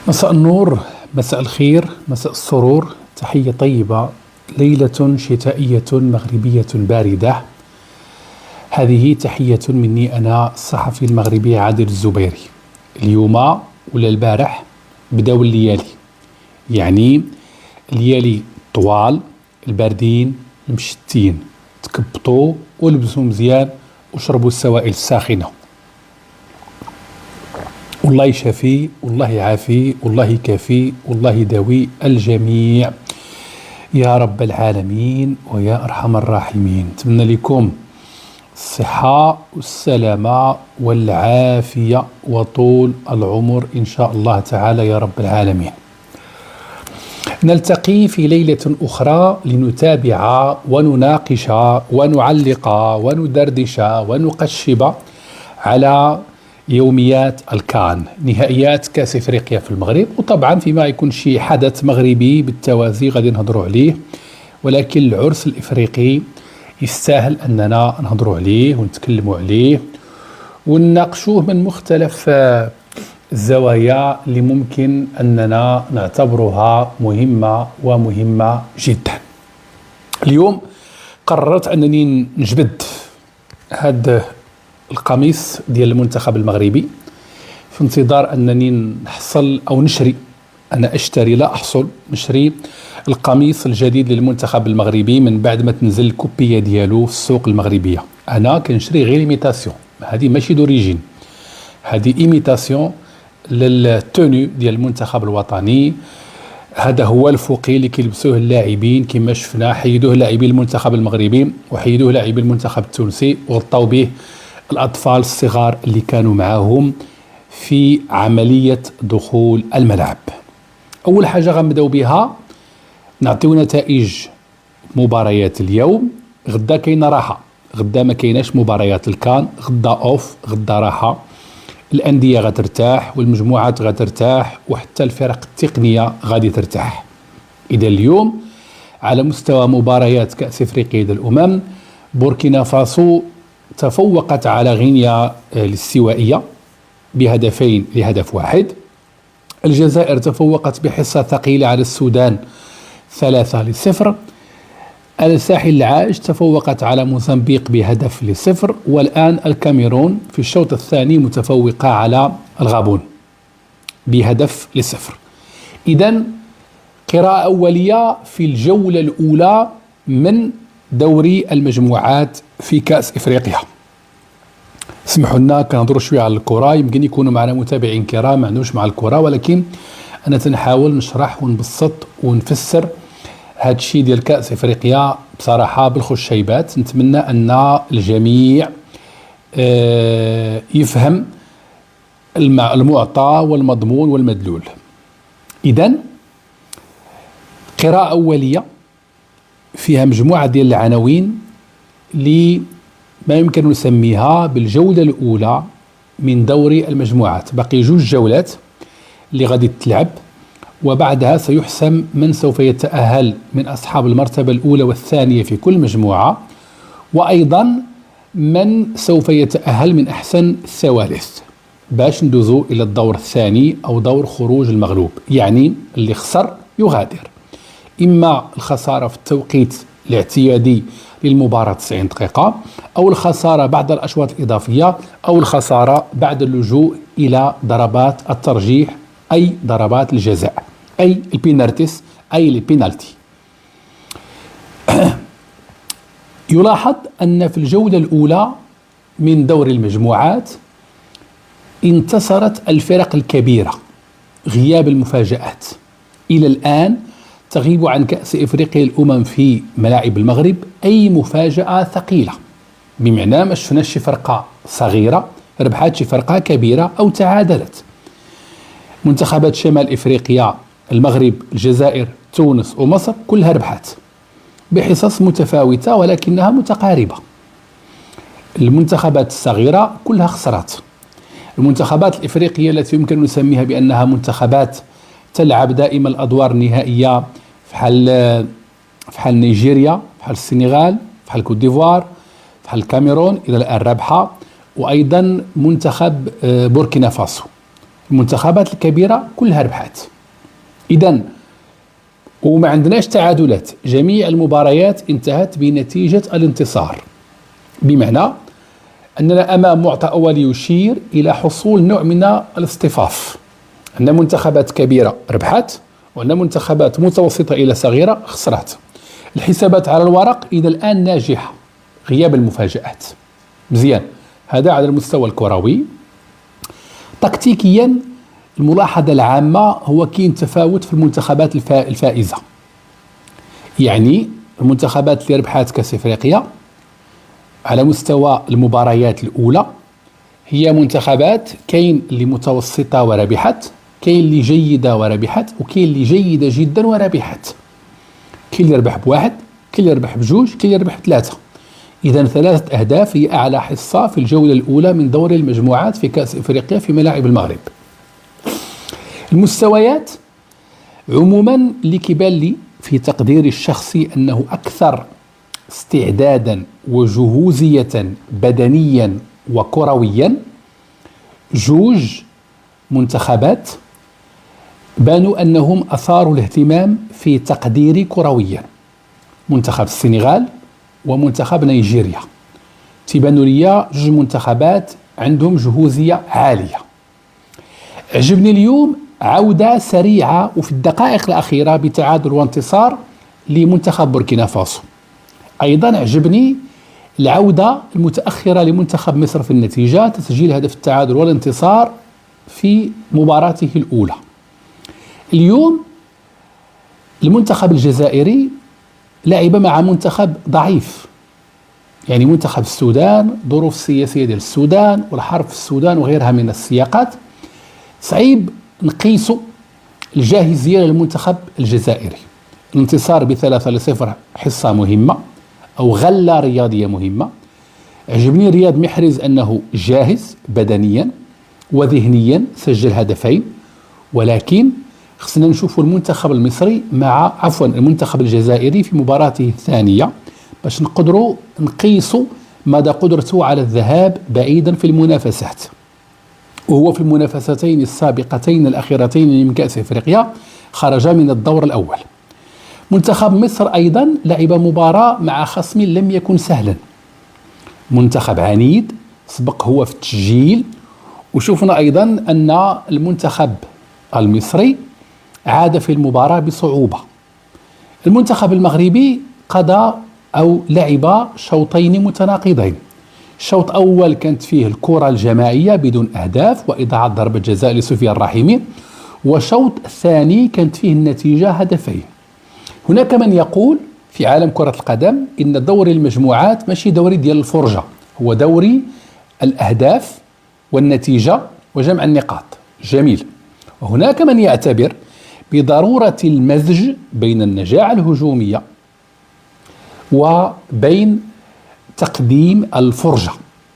مساء النور، مساء الخير، مساء السرور، تحية طيبة. ليلة شتائية مغربية باردة. هذه تحية مني أنا الصحفي المغربي عادل الزبيري. اليوم ولا البارح بداو الليالي، يعني الليالي طوال، الباردين المشتين. تكبطوا ولبسوا مزيان وشربوا السوائل الساخنة. والله يشافي، والله يعافي، والله يكافي، والله يداوي الجميع يا رب العالمين ويا أرحم الراحمين. نتمنى لكم الصحة والسلامة والعافية وطول العمر إن شاء الله تعالى يا رب العالمين. نلتقي في ليلة أخرى لنتابع ونناقش ونعلق وندردش ونقشب على يوميات الكان، نهائيات كأس افريقيا في المغرب. وطبعا فيما يكون شي حدث مغربي بالتوازي غادي نهضروا عليه، ولكن العرس الافريقي يستاهل اننا نهضروا عليه ونتكلموا عليه ونناقشوه من مختلف الزوايا اللي ممكن اننا نعتبرها مهمة ومهمة جدا. اليوم قررت انني نجبد هذا القميص ديال المنتخب المغربي في انتظار انني نحصل او نشري، انا اشتري لا احصل، نشري القميص الجديد للمنتخب المغربي من بعد ما تنزل الكوبيه ديالو في السوق المغربيه. انا كنشري غير ايميتاسيون، هذه ماشي دوريجين، هذه ايميتاسيون للتوني ديال المنتخب الوطني. هذا هو الفوقي اللي كيلبسوه اللاعبين كما شفنا، حيدوه لاعبي المنتخب المغربي وحيدوه لاعبي المنتخب التونسي وغطاو به الأطفال الصغار اللي كانوا معهم في عملية دخول الملعب. أول حاجة غنبداو بها نعطيو نتائج مباريات اليوم. غدا كاينة راحة، غدا ما كايناش مباريات الكان، غدا أوف، غدا راحة. الأندية غترتاح والمجموعات غترتاح وحتى الفرق التقنية غادي ترتاح. إذا اليوم على مستوى مباريات كأس افريقيا للأمم، بوركينا فاسو تفوقت على غينيا الاستوائية بهدفين لهدف واحد. الجزائر تفوقت بحصة ثقيلة على السودان 3-0. الساحل العاج تفوقت على موزمبيق ب1-0. والآن الكاميرون في الشوط الثاني متفوقة على الغابون ب1-0. إذن قراءة أولية في الجولة الأولى من دوري المجموعات في كأس إفريقيا. اسمحوا لنا كنهضروا شويه على الكره، يمكن يكونوا معنا متابعين كرام ما عندهمش مع الكره، ولكن انا تنحاول نشرح ونبسط ونفسر هذا الشيء ديال كأس إفريقيا بصراحه بالخشيبات. نتمنى ان الجميع يفهم المعطى والمضمون والمدلول. اذن قراءة أولية فيها مجموعة ديال العناوين لما يمكن نسميها بالجولة الأولى من دوري المجموعات. باقي 2 جولات اللي غادي تلعب، وبعدها سيحسم من سوف يتأهل من أصحاب المرتبة الأولى والثانية في كل مجموعة، وأيضا من سوف يتأهل من أحسن الثوالث باش ندوزو إلى الدور الثاني أو دور خروج المغلوب. يعني اللي خسر يغادر، إما الخسارة في التوقيت الاعتيادي للمباراة 90 دقيقة، أو الخسارة بعد الأشواط الإضافية، أو الخسارة بعد اللجوء إلى ضربات الترجيح أي ضربات الجزاء أي البينالتيس أي البينالتي. يلاحظ أن في الجولة الأولى من دور المجموعات انتصرت الفرق الكبيرة، غياب المفاجآت. إلى الآن تغيب عن كأس إفريقيا الأمم في ملاعب المغرب أي مفاجأة ثقيلة، بمعنى ما شفناش شي فرقة صغيرة ربحت شي فرقة كبيرة أو تعادلت. منتخبات شمال إفريقيا المغرب الجزائر تونس ومصر كلها ربحت بحصص متفاوتة ولكنها متقاربة. المنتخبات الصغيرة كلها خسرت. المنتخبات الإفريقية التي يمكن نسميها بأنها منتخبات تلعب دائما الأدوار النهائية فحال نيجيريا، فحال السنغال، فحال كوت ديفوار، فحال الكاميرون إلى الآن رابحة، وأيضا منتخب بوركينا فاسو المنتخبات الكبيرة كلها ربحت. إذا وما عندناش تعادلات، جميع المباريات انتهت بنتيجة الانتصار، بمعنى أننا أمام معطى أولي يشير إلى حصول نوع من الاصطفاف، أن منتخبات كبيرة ربحت وأن منتخبات متوسطة إلى صغيرة خسرت. الحسابات على الورق إلى الآن ناجحة، غياب المفاجآت. مزيان، هذا على المستوى الكروي. تكتيكيا الملاحظة العامة هو كاين تفاوت في المنتخبات الفائزة، يعني المنتخبات اللي ربحت كأس إفريقيا على مستوى المباريات الأولى هي منتخبات كاين اللي متوسطة وربحت، كاين اللي جيدة وربحت، وكاين اللي جيدة جدا وربحت. كاين اللي ربح بواحد، كاين اللي ربح بجوج، كاين اللي ربح بثلاثة. إذا 3 أهداف هي أعلى حصة في الجولة الأولى من دور المجموعات في كأس إفريقيا في ملاعب المغرب. المستويات عموما اللي كيبان لي في تقديري الشخصي أنه أكثر استعدادا وجهوزية بدنيا وكرويا جوج منتخبات بانوا أنهم أثاروا الاهتمام في تقديري كرويا، منتخب السنغال ومنتخب نيجيريا. تبانوا لي جوج منتخبات عندهم جهوزية عالية. عجبني اليوم عودة سريعة وفي الدقائق الأخيرة بتعادل وانتصار لمنتخب بوركينا فاسو. أيضا عجبني العودة المتأخرة لمنتخب مصر في النتيجة، تسجيل هدف التعادل والانتصار في مباراته الأولى. اليوم المنتخب الجزائري لعب مع منتخب ضعيف، يعني منتخب السودان، ظروف السياسية ديال السودان والحرب في السودان وغيرها من السياقات، صعيب نقيسوا الجاهزية للمنتخب الجزائري. الانتصار ب3-0 حصة مهمة أو غلة رياضية مهمة. عجبني رياض محرز أنه جاهز بدنيا وذهنيا، سجل هدفين، ولكن خصنا نشوفوا المنتخب المصري مع المنتخب الجزائري في مباراته الثانية باش نقدروا نقيسوا مدى قدرته على الذهاب بعيدا في المنافسات. وهو في المنافستين السابقتين الأخيرتين من كأس إفريقيا خرج من الدور الأول. منتخب مصر أيضا لعب مباراة مع خصم لم يكن سهلا، منتخب عنيد، سبق هو في التسجيل. وشوفنا أيضا أن المنتخب المصري عاد في المباراة بصعوبة. المنتخب المغربي قضى أو لعب شوطين متناقضين. الشوط أول كانت فيه الكرة الجماعية بدون أهداف وإضاعة ضربة جزاء لسفيان الرحيمي، وشوط ثاني كانت فيه النتيجة هدفين. هناك من يقول في عالم كرة القدم إن دوري المجموعات ماشي دوري ديال الفرجة، هو دوري الأهداف والنتيجة وجمع النقاط. جميل. وهناك من يعتبر بضرورة المزج بين النجاعة الهجومية وبين تقديم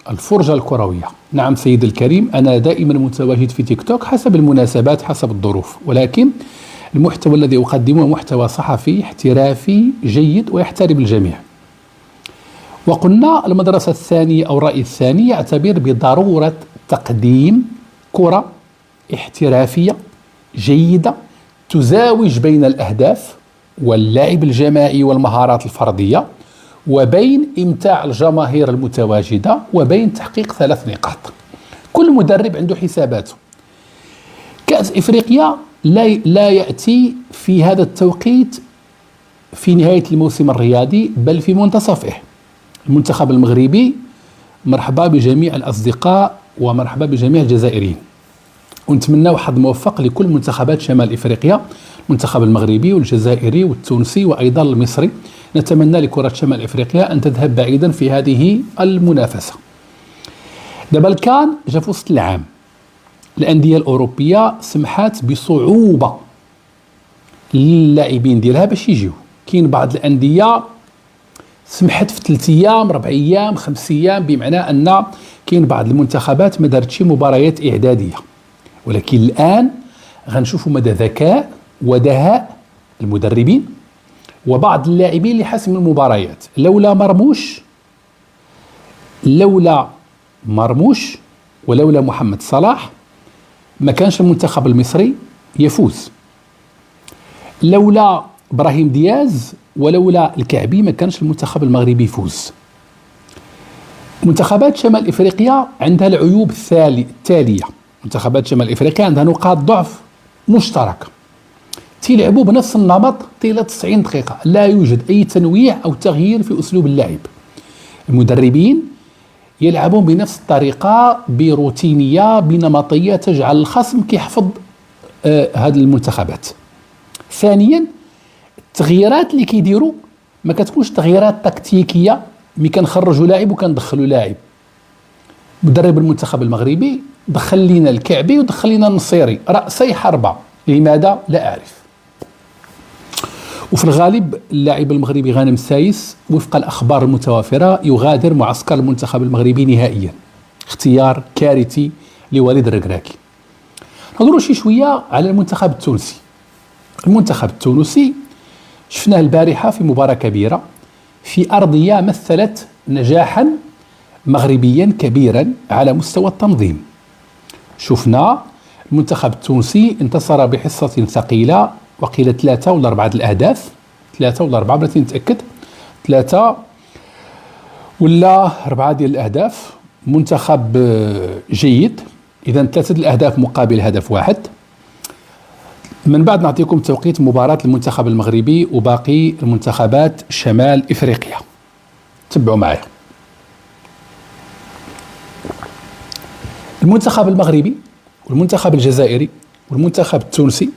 الفرجة الكروية. نعم سيد الكريم، أنا دائما متواجد في تيك توك حسب المناسبات حسب الظروف، ولكن المحتوى الذي أقدمه محتوى صحفي احترافي جيد ويحترم الجميع. وقلنا المدرسة الثانية أو الرأي الثاني يعتبر بضرورة تقديم كرة احترافية جيدة تزاوج بين الأهداف واللعب الجماعي والمهارات الفردية، وبين إمتاع الجماهير المتواجدة، وبين تحقيق 3 نقاط. كل مدرب عنده حساباته. كأس إفريقيا لا يأتي في هذا التوقيت في نهاية الموسم الرياضي بل في منتصفه. المنتخب المغربي مرحبا بجميع الأصدقاء ومرحبا بجميع الجزائريين، ونتمنى حظ موفق لكل منتخبات شمال إفريقيا، المنتخب المغربي والجزائري والتونسي وأيضا المصري. نتمنى لكرة شمال إفريقيا أن تذهب بعيدا في هذه المنافسة. دابا الكان جا في وسط العام، الأندية الأوروبية سمحات بصعوبة للاعبين ديالها باش يجيو. كاين بعض الأندية سمحت في 3 أيام 4 أيام 5 أيام، بمعنى أن كاين بعض المنتخبات ما دارتش مباريات إعدادية. ولكن الآن غنشوفوا مدى ذكاء ودهاء المدربين وبعض اللاعبين لحسم المباريات. لولا مرموش ولولا محمد صلاح ما كانش المنتخب المصري يفوز. لولا إبراهيم دياز ولولا الكعبي ما كانش المنتخب المغربي يفوز. منتخبات شمال إفريقيا عندها العيوب التالية. منتخبات شمال إفريقيا عندها نقاط ضعف مشتركة، تيلعبوا بنفس النمط طيلة 90 دقيقة، لا يوجد أي تنويع أو تغيير في أسلوب اللعب. المدربين يلعبون بنفس الطريقة، بروتينية، بنمطية تجعل الخصم كيحفظ هذه المنتخبات. ثانيا، التغييرات اللي كيديروا ما كتكونش تغييرات تكتيكية، مي كنخرجوا لاعب وكندخلوا لاعب. مدرب المنتخب المغربي دخل لنا الكعبي ودخل لنا النصيري، رأسي حربة، لماذا؟ لا أعرف. وفي الغالب اللاعب المغربي غانم السايس وفق الأخبار المتوافرة يغادر معسكر المنتخب المغربي نهائيا، اختيار كارثي لوليد الركراكي. نهضروا شي شوية على المنتخب التونسي. المنتخب التونسي شفناه البارحة في مباراة كبيرة في أرضية مثلت نجاحا مغربيا كبيرا على مستوى التنظيم. شفنا المنتخب التونسي انتصر بحصة ثقيلة، وقيل 3 ولا 4 الأهداف، 3 ولا 4 بلاتي نتأكد، 3 ولا 4 ديال الأهداف. منتخب جيد، إذا 3 الأهداف مقابل هدف واحد. من بعد نعطيكم توقيت مباراة المنتخب المغربي وباقي المنتخبات شمال إفريقيا، تبعوا معي. المنتخب المغربي والمنتخب الجزائري والمنتخب التونسي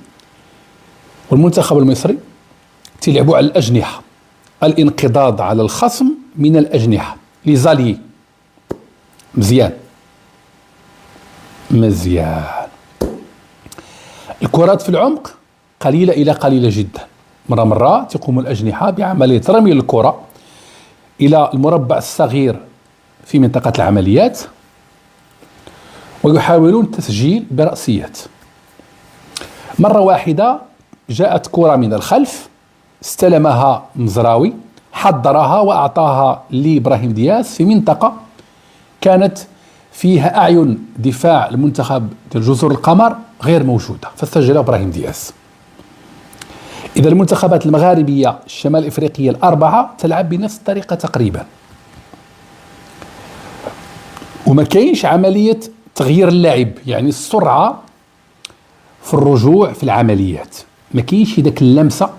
والمنتخب المصري تلعبوا على الأجنحة، الانقضاض على الخصم من الأجنحة، لي زاليي. مزيان مزيان. الكرات في العمق قليلة إلى قليلة جدا. مرة تقوم الأجنحة بعملية رمي الكرة إلى المربع الصغير في منطقة العمليات ويحاولون التسجيل برأسيات. مرة واحدة جاءت كرة من الخلف، استلمها مزراوي، حضرها وأعطاها لإبراهيم دياز في منطقة كانت فيها أعين دفاع المنتخب ديال جزر القمر غير موجودة، فسجل إبراهيم دياز. إذا المنتخبات المغاربية الشمال إفريقية الأربعة تلعب بنفس الطريقة تقريبا، وما كاينش عملية تغيير اللاعب، يعني السرعة في الرجوع في العمليات، ما كاينش داك اللمسة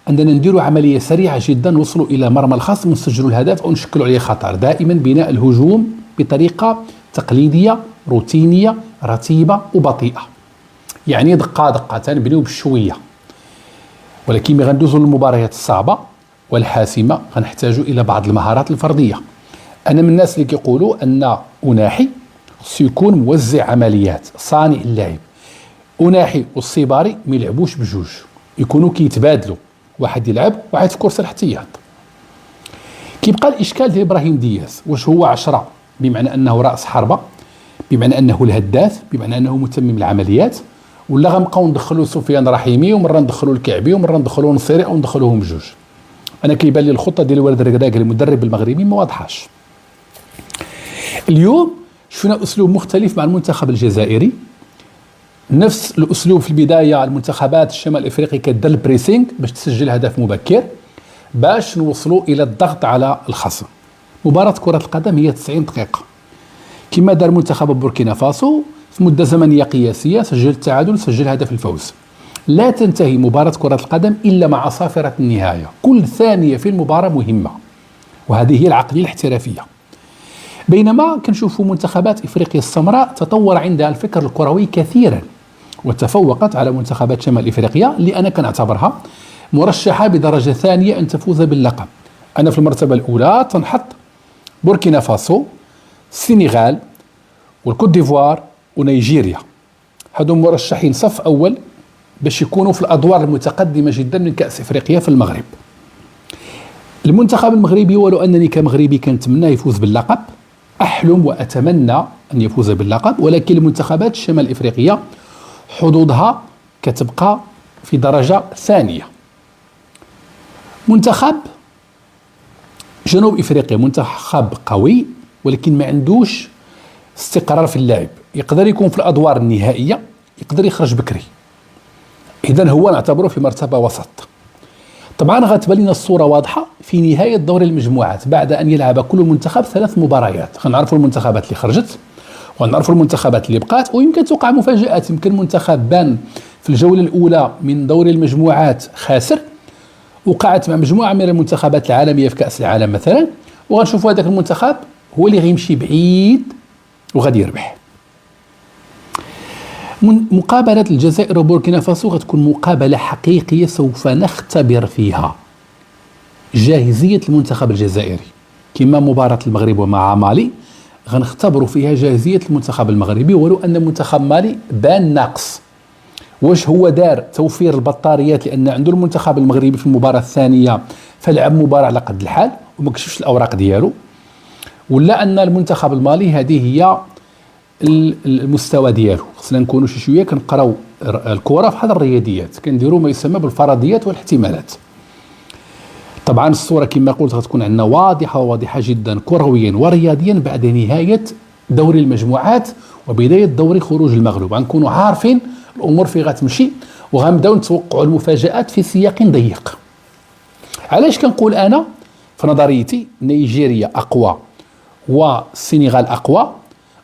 أننا نديروا عملية سريعة جدا نوصلوا إلى مرمى الخصم ونسجلوا الهدف أو نشكلوا عليه خطر. دائما بناء الهجوم بطريقة تقليدية روتينية رتيبة وبطيئة، يعني دقة دقة تنبنيو بشوية، ولكن ملي غندوزوا للمباريات الصعبة والحاسمة غنحتاجوا إلى بعض المهارات الفردية. أنا من الناس اللي كيقولوا أن أناحي خصو يكون موزع عمليات، صانع اللعب. أناحي والصيباري ما يلعبوش بجوج، يكونوا كيتبادلوا، واحد يلعب واحد في كرسي الاحتياط. كيبقى الإشكال ديال إبراهيم دياز، واش هو 10 بمعنى أنه رأس حربة، بمعنى أنه الهداف، بمعنى أنه متمم العمليات، ولا غنبقاو ندخلوا سفيان رحيمي ومرة ندخلوا الكعبي ومرة ندخلوا نصيري أو ندخلوهم بجوج. أنا كيبان لي الخطة ديال وليد الركراكي المدرب المغربي ما واضحاش. اليوم شفنا أسلوب مختلف مع المنتخب الجزائري، نفس الأسلوب في البداية. المنتخبات الشمال الإفريقي كدير البريسينغ باش تسجل هدف مبكر باش نوصلوا إلى الضغط على الخصم. مباراة كرة القدم هي 90 دقيقة، كما دار منتخب بوركينا فاسو في مدة زمنية قياسية، سجل التعادل، سجل هدف الفوز. لا تنتهي مباراة كرة القدم إلا مع صافرة النهاية، كل ثانية في المباراة مهمة، وهذه هي العقلية الاحترافية. بينما كنشوفوا منتخبات إفريقيا السمراء تطور عندها الفكر الكروي كثيرا وتفوقت على منتخبات شمال إفريقيا اللي أنا كنعتبرها مرشحة بدرجة ثانية أن تفوز باللقب. أنا في المرتبة الأولى تنحط بوركينا فاسو، السنغال والكوت ديفوار ونيجيريا، هذو مرشحين صف أول باش يكونوا في الأدوار المتقدمة جدا من كأس إفريقيا في المغرب. المنتخب المغربي ولو أنني كمغربي كنتمنى يفوز باللقب، أحلم وأتمنى أن يفوز باللقب، ولكن المنتخبات الشمال الإفريقية حظوظها كتبقى في درجة ثانية. منتخب جنوب إفريقيا منتخب قوي ولكن ما عندوش استقرار في اللعب، يقدر يكون في الأدوار النهائية، يقدر يخرج بكري. إذن هو نعتبره في مرتبة وسط. طبعا غتبان لنا الصورة واضحة في نهاية دور المجموعات بعد أن يلعب كل منتخب 3 مباريات. غنعرفوا المنتخبات اللي خرجت ونعرفوا المنتخبات اللي بقات، ويمكن توقع مفاجآت. يمكن منتخب بان في الجولة الأولى من دور المجموعات خاسر، وقعت مع مجموعة من المنتخبات العالمية في كأس العالم مثلا، وغنشوفوا هذاك المنتخب هو اللي غيمشي بعيد وغادي يربح. مقابلة الجزائر وبوركينا فاسو غتكون مقابلة حقيقية سوف نختبر فيها جاهزية المنتخب الجزائري، كما مباراة المغرب ومع مالي غنختبروا فيها جاهزية المنتخب المغربي، ولو أن منتخب مالي بان ناقص. واش هو دار توفير البطاريات لأن عنده المنتخب المغربي في المباراة الثانية فلعب مباراة على قد الحال وما كشفش الأوراق ديالو، ولا أن المنتخب المالي هذه هي المستوى ديالو؟ خصنا نكونوا شويه كنقراو الكره بحال الرياضيات، كنديروا ما يسمى بالفرضيات والاحتمالات. طبعا الصوره كما قلت غتكون عندنا واضحه جدا كرويا ورياضيا بعد نهايه دور المجموعات وبدايه دور خروج المغلوب. غنكونوا عارفين الامور في غتمشي وغنبداو نتوقعوا المفاجات في سياق ضيق. علاش كنقول انا في نظريتي نيجيريا اقوى والسنغال اقوى،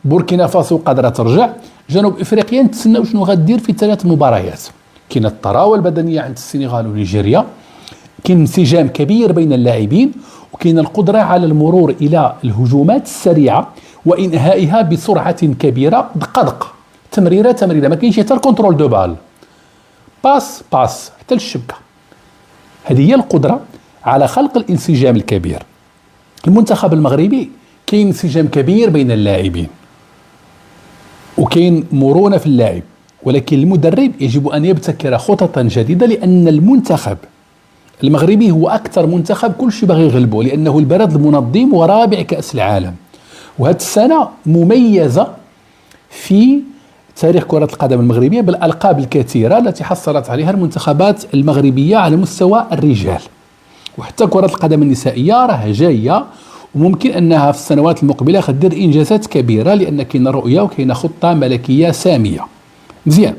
بوركينا فاسو قادره ترجع، جنوب افريقيا نتسناو شنو غدير في 3 مباريات. كاين الطراوه البدنيه عند السنغال ونيجيريا، كاين انسجام كبير بين اللاعبين، وكاين القدره على المرور الى الهجومات السريعه وانهائها بسرعه كبيره، دقه تمريره ما كاينش حتى الكونترول دو بال، باس حتى للشبكه. هذه هي القدره على خلق الانسجام الكبير. المنتخب المغربي كاين انسجام كبير بين اللاعبين وكاين مرونة في اللاعب، ولكن المدرب يجب أن يبتكر خططا جديدة، لأن المنتخب المغربي هو أكثر منتخب كل شيء باغي يغلبه، لأنه البلد المنظم ورابع كأس العالم. وهذه السنة مميزة في تاريخ كرة القدم المغربية بالألقاب الكثيرة التي حصلت عليها المنتخبات المغربية على مستوى الرجال، وحتى كرة القدم النسائية راه جاية، وممكن أنها في السنوات المقبلة غدير إنجازات كبيرة، لأن كاين رؤية وكاين خطة ملكية سامية. مزيان.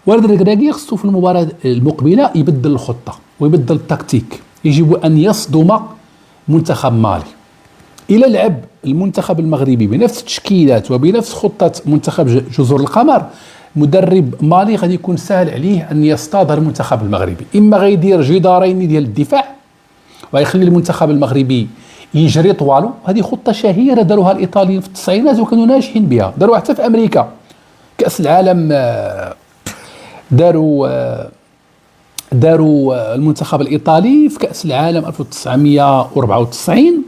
ولد الركراكي خصو في المباراة المقبلة يبدل الخطة ويبدل التكتيك. يجب أن يصدم منتخب مالي. إلى لعب المنتخب المغربي بنفس التشكيلات وبنفس خطة منتخب جزر القمر، مدرب مالي غادي يكون سهل عليه أن يصطاد المنتخب المغربي. إما غيدير جدارين ديال الدفاع ويخلي المنتخب المغربي يجري طوالو. هذه خطة شهيرة داروها الإيطاليين في التسعينات وكانوا ناجحين بها، داروها حتى في أمريكا. كأس العالم داروا المنتخب الإيطالي في كأس العالم 1994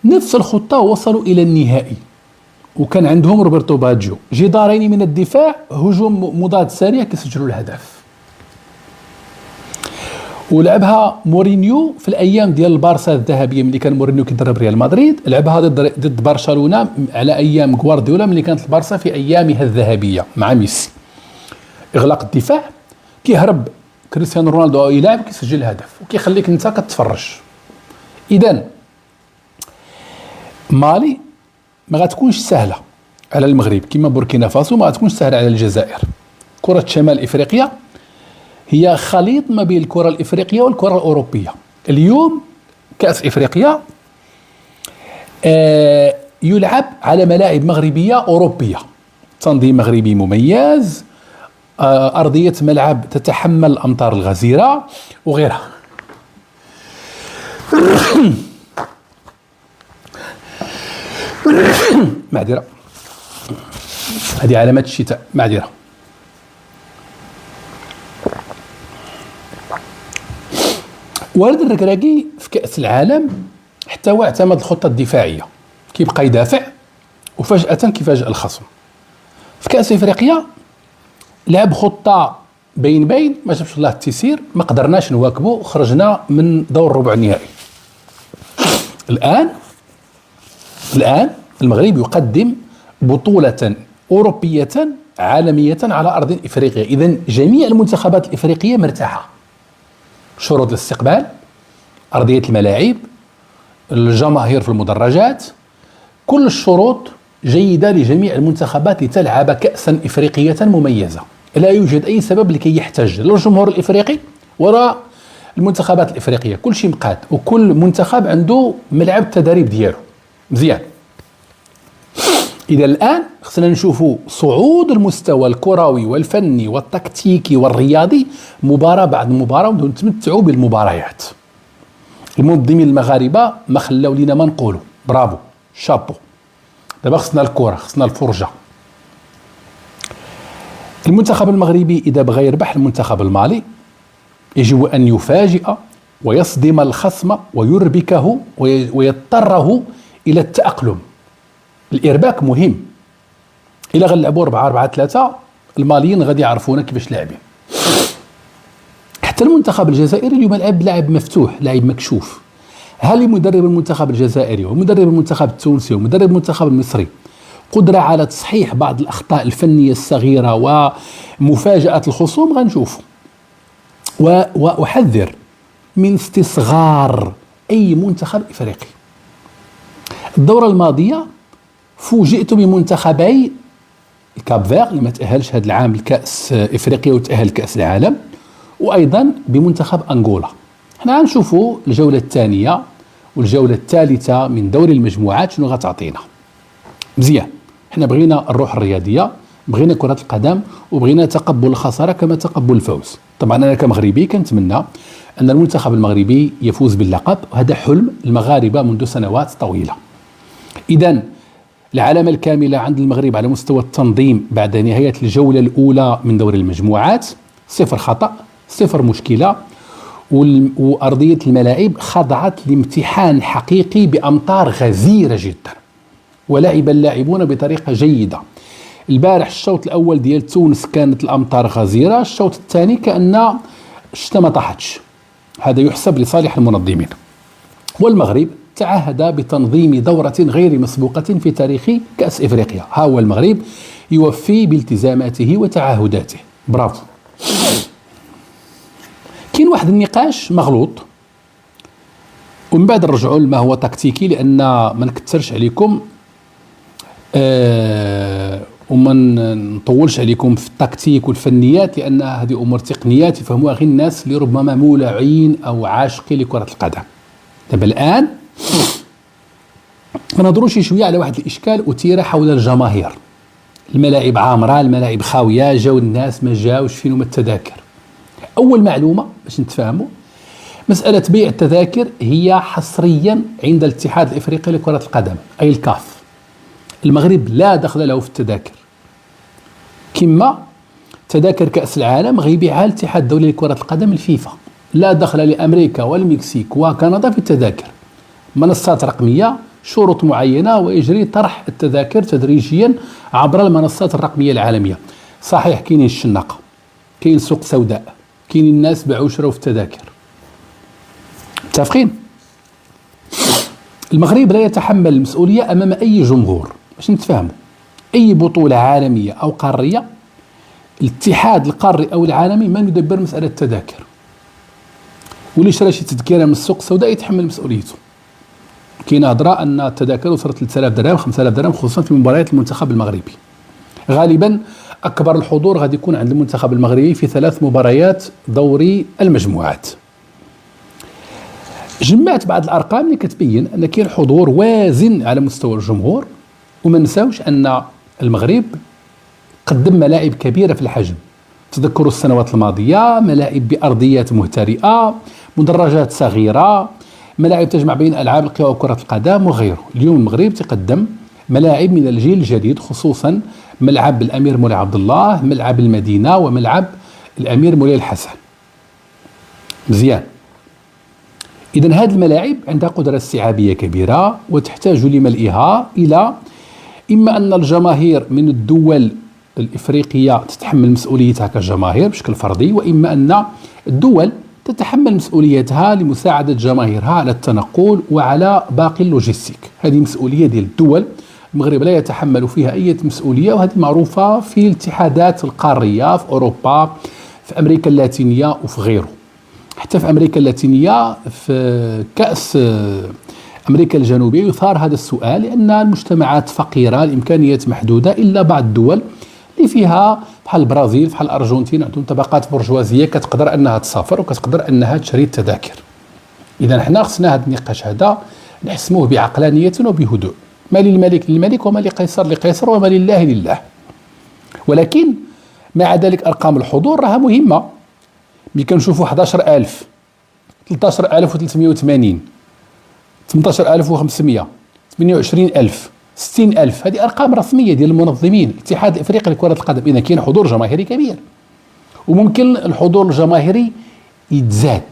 نفس الخطة، وصلوا إلى النهائي وكان عندهم روبرتو باجيو، جدارين من الدفاع، هجوم مضاد سريع كيسجلوا الهدف. ولعبها مورينيو في الايام ديال البارسا الذهبيه ملي كان مورينيو كيدرب ريال مدريد، لعبها ضد برشلونه على ايام غوارديولا ملي كانت البارسا في ايامها الذهبيه مع ميسي. اغلاق الدفاع، كيهرب كريستيانو رونالدو يلعب كيسجل الهدف وكيخليك انت كتفرج. اذا مالي ما غتكونش سهله على المغرب كما بوركينا فاسو ما غتكونش سهله على الجزائر. كره شمال افريقيا هي خليط ما بين الكرة الإفريقية والكرة الأوروبية. اليوم كأس إفريقيا يلعب على ملاعب مغربية أوروبية، تنظيم مغربي مميز، أرضية ملعب تتحمل الأمطار الغزيرة وغيرها. معذرة، هذه علامات الشتاء، معذرة. ولد الركراكي في كأس العالم حتى هو اعتمد الخطة الدفاعية، كيبقى يدافع وفجأة كيفاجئ الخصم. في كأس افريقيا لعب خطة بين ما جابش الله التيسير، ما قدرناش نواكبه، خرجنا من دور ربع النهائي. الآن المغرب يقدم بطولة أوروبية عالمية على أرض إفريقيا. إذن جميع المنتخبات الإفريقية مرتاحة. شروط الاستقبال، أرضية الملاعب، الجماهير في المدرجات، كل الشروط جيدة لجميع المنتخبات لتلعب كأسا إفريقية مميزة. لا يوجد أي سبب لكي يحتج لا الجمهور الإفريقي ولا المنتخبات الإفريقية، كل شيء مقاد وكل منتخب عنده ملعب التدريب ديالو مزيان. إذا الآن خصنا نشوفوا صعود المستوى الكروي والفني والتكتيكي والرياضي مباراة بعد مباراة ونتمتعوا بالمباريات. المنظمين المغاربة ما خلاو لينا ما نقولوا برافو شابو. دابا خصنا الكرة، خصنا الفرجة. المنتخب المغربي إذا بغى يربح المنتخب المالي يجب أن يفاجئ ويصدم الخصم ويربكه ويضطره إلى التأقلم. الإرباك مهم. إلا غنلعبوا 4-4-3 الماليين غادي يعرفونا كيفاش لاعبين. حتى المنتخب الجزائري اليوم لاعب مفتوح، لاعب مكشوف. هل مدرب المنتخب الجزائري ومدرب المنتخب التونسي ومدرب المنتخب المصري قدرة على تصحيح بعض الأخطاء الفنية الصغيرة ومفاجأة الخصوم؟ غنشوفوا. وأحذر من استصغار أي منتخب إفريقي. الدورة الماضية فوجئت بمنتخبي الكاب فير اللي ما تأهلش هذا العام لكأس إفريقيا وتأهل كأس العالم، وأيضا بمنتخب أنغولا. احنا غنشوفوا الجولة الثانية والجولة الثالثة من دوري المجموعات شنو غتعطينا. مزيان، احنا بغينا الروح الرياضية، بغينا كرة القدم، وبغينا تقبل الخسارة كما تقبل الفوز. طبعا أنا كمغربي كنتمنى أن المنتخب المغربي يفوز باللقب، وهذا حلم المغاربة منذ سنوات طويلة. إذن العلامة الكاملة عند المغرب على مستوى التنظيم بعد نهاية الجولة الأولى من دوري المجموعات، 0 خطأ، 0 مشكلة، وأرضية الملاعب خضعت لامتحان حقيقي بأمطار غزيرة جدا، ولعب اللاعبون بطريقة جيدة. البارح الشوط الأول ديال تونس كانت الأمطار غزيرة، الشوط الثاني كأن الشتاء ما طاحتش. هذا يحسب لصالح المنظمين. والمغرب تعهد بتنظيم دورة غير مسبوقة في تاريخ كأس إفريقيا. ها هو المغرب يوفي بالتزاماته وتعهداته. برافو. كاين واحد النقاش مغلوط ومن بعد نرجعوا لما هو تكتيكي، لأن ما نكثرش عليكم وما نطولش عليكم في التكتيك والفنيات، لأن هذه أمور تقنيات يفهموها غير الناس اللي ربما مولعين أو عاشقين لكرة القدم. دابا الآن نهضروا شويه على واحد الإشكال أثير حول الجماهير. الملاعب عامرة، الملاعب خاوية، جاو الناس ما جاوش، فين هما التذاكر؟ أول معلومة باش نتفاهموا، مسألة بيع التذاكر هي حصريا عند الاتحاد الإفريقي لكرة القدم أي الكاف. المغرب لا دخل له في التذاكر، كما تذاكر كأس العالم غيبيعها الاتحاد الدولي لكرة القدم الفيفا. لا دخل لأمريكا والمكسيك وكندا في التذاكر. منصات رقمية، شروط معينة، ويجري طرح التذاكر تدريجيا عبر المنصات الرقمية العالمية. صحيح كاينين الشناقة، كاين سوق سوداء، كاين الناس باعوا وشراو في التذاكر. متفقين؟ المغرب لا يتحمل المسؤولية أمام أي جمهور. باش نتفاهموا، أي بطولة عالمية أو قارية الاتحاد القاري أو العالمي من يدبر مسألة التذاكر، واللي شرا شي تذكرة من السوق السوداء يتحمل مسؤوليته. كاينه هضره ان التذاكر وصلت 3000 درهم 5000 درهم، خصوصا في مباريات المنتخب المغربي. غالبا اكبر الحضور غادي يكون عند المنتخب المغربي في 3 مباريات دوري المجموعات. جمعت بعض الارقام اللي كتبين ان كاين حضور وازن على مستوى الجمهور، وما نساوش ان المغرب قدم ملاعب كبيره في الحجم. تذكروا السنوات الماضيه ملاعب بارضيات مهترئه، مدرجات صغيره، ملاعب تجمع بين ألعاب القوى وكرة القدم وغيره. اليوم المغرب تقدم ملاعب من الجيل الجديد، خصوصا ملعب الأمير مولاي عبد الله، ملعب المدينة، وملعب الأمير مولاي الحسن. مزيان. إذن هذه الملاعب عندها قدرة استيعابية كبيرة وتحتاج لملئها إلى إما أن الجماهير من الدول الإفريقية تتحمل مسؤوليتها كجماهير بشكل فردي، وإما أن الدول تتحمل مسؤوليتها لمساعدة جماهيرها على التنقل وعلى باقي اللوجستيك. هذه مسؤولية ديال الدول، المغرب لا يتحمل فيها أي مسؤولية، وهذه معروفة في الاتحادات القارية في أوروبا، في أمريكا اللاتينية وفي غيره. حتى في أمريكا اللاتينية في كأس أمريكا الجنوبية يثار هذا السؤال لأن المجتمعات فقيرة، الإمكانيات محدودة، إلا بعض الدول اللي فيها بحال البرازيل بحال الأرجنتين عندهم طبقات برجوازية كتقدر أنها تسافر وكتقدر أنها تشري التذاكر. إذا حنا خصنا هذا النقاش هذا نحسموه بعقلانية وبهدوء، ما للملك للملك وما لقيصر لقيصر وما لله لله. ولكن مع ذلك أرقام الحضور راها مهمة. ملي كنشوفوا 11,000 13,380 18,500 28,000 60,000 هذه أرقام رسمية ديال المنظمين الاتحاد الإفريقي لكرة القدم. إذا كاين حضور جماهيري كبير، وممكن الحضور الجماهيري يتزاد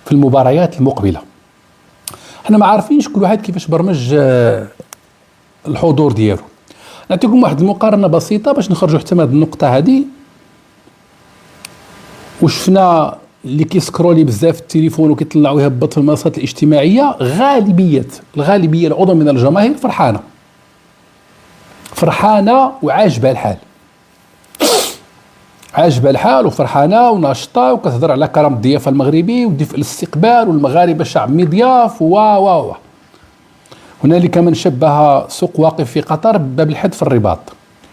في المباريات المقبلة. احنا ما عارفينش كل واحد كيفاش برمج الحضور ديالو. نعطيكم واحد المقارنة بسيطة باش نخرجوا حتى من هذه النقطة هذه. وشفنا اللي كيسكرولي بزاف في التليفون وكيطلعوا يهبط في المنصات الاجتماعية، الغالبية العظمى من الجماهير فرحانة وعاجبها الحال وفرحانة وناشطة وكتهضر على كرم الضيافة المغربي ودفء الاستقبال والمغاربة شعب مضياف و هنالك من شبه سوق واقف في قطر بباب الحد في الرباط.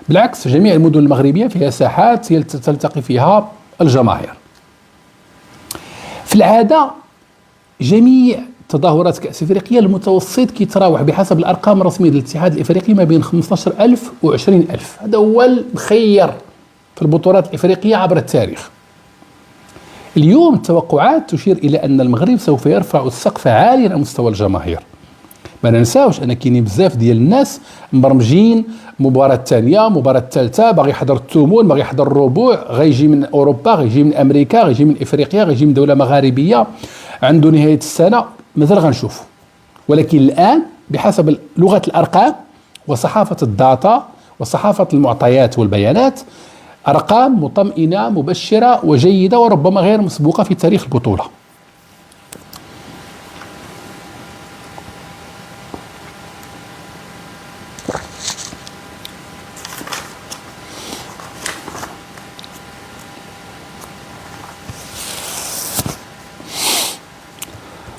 بالعكس، جميع المدن المغربية فيها ساحات تلتقي فيها الجماهير. في العادة جميع تظاهرات كأس افريقيا المتوسط كيتراوح بحسب الارقام الرسمية للاتحاد الافريقي ما بين 15,000 و 20,000. هذا هو المخير في البطولات الافريقية عبر التاريخ. اليوم التوقعات تشير الى ان المغرب سوف يرفع السقف عاليا على مستوى الجماهير. ما ننساوش ان كاينين بزاف ديال الناس مبرمجين مباراة ثانية مباراة ثالثة، باغي يحضر الثمون، باغي يحضر الربوع، غيجي من اوروبا، غيجي من امريكا، غيجي من افريقيا، غيجي من دولة مغاربية، عنده نهاية السنة مازال غنشوفوا. ولكن الان بحسب لغة الارقام وصحافة الداتا وصحافة المعطيات والبيانات، ارقام مطمئنة مبشرة وجيدة وربما غير مسبوقة في تاريخ البطولة.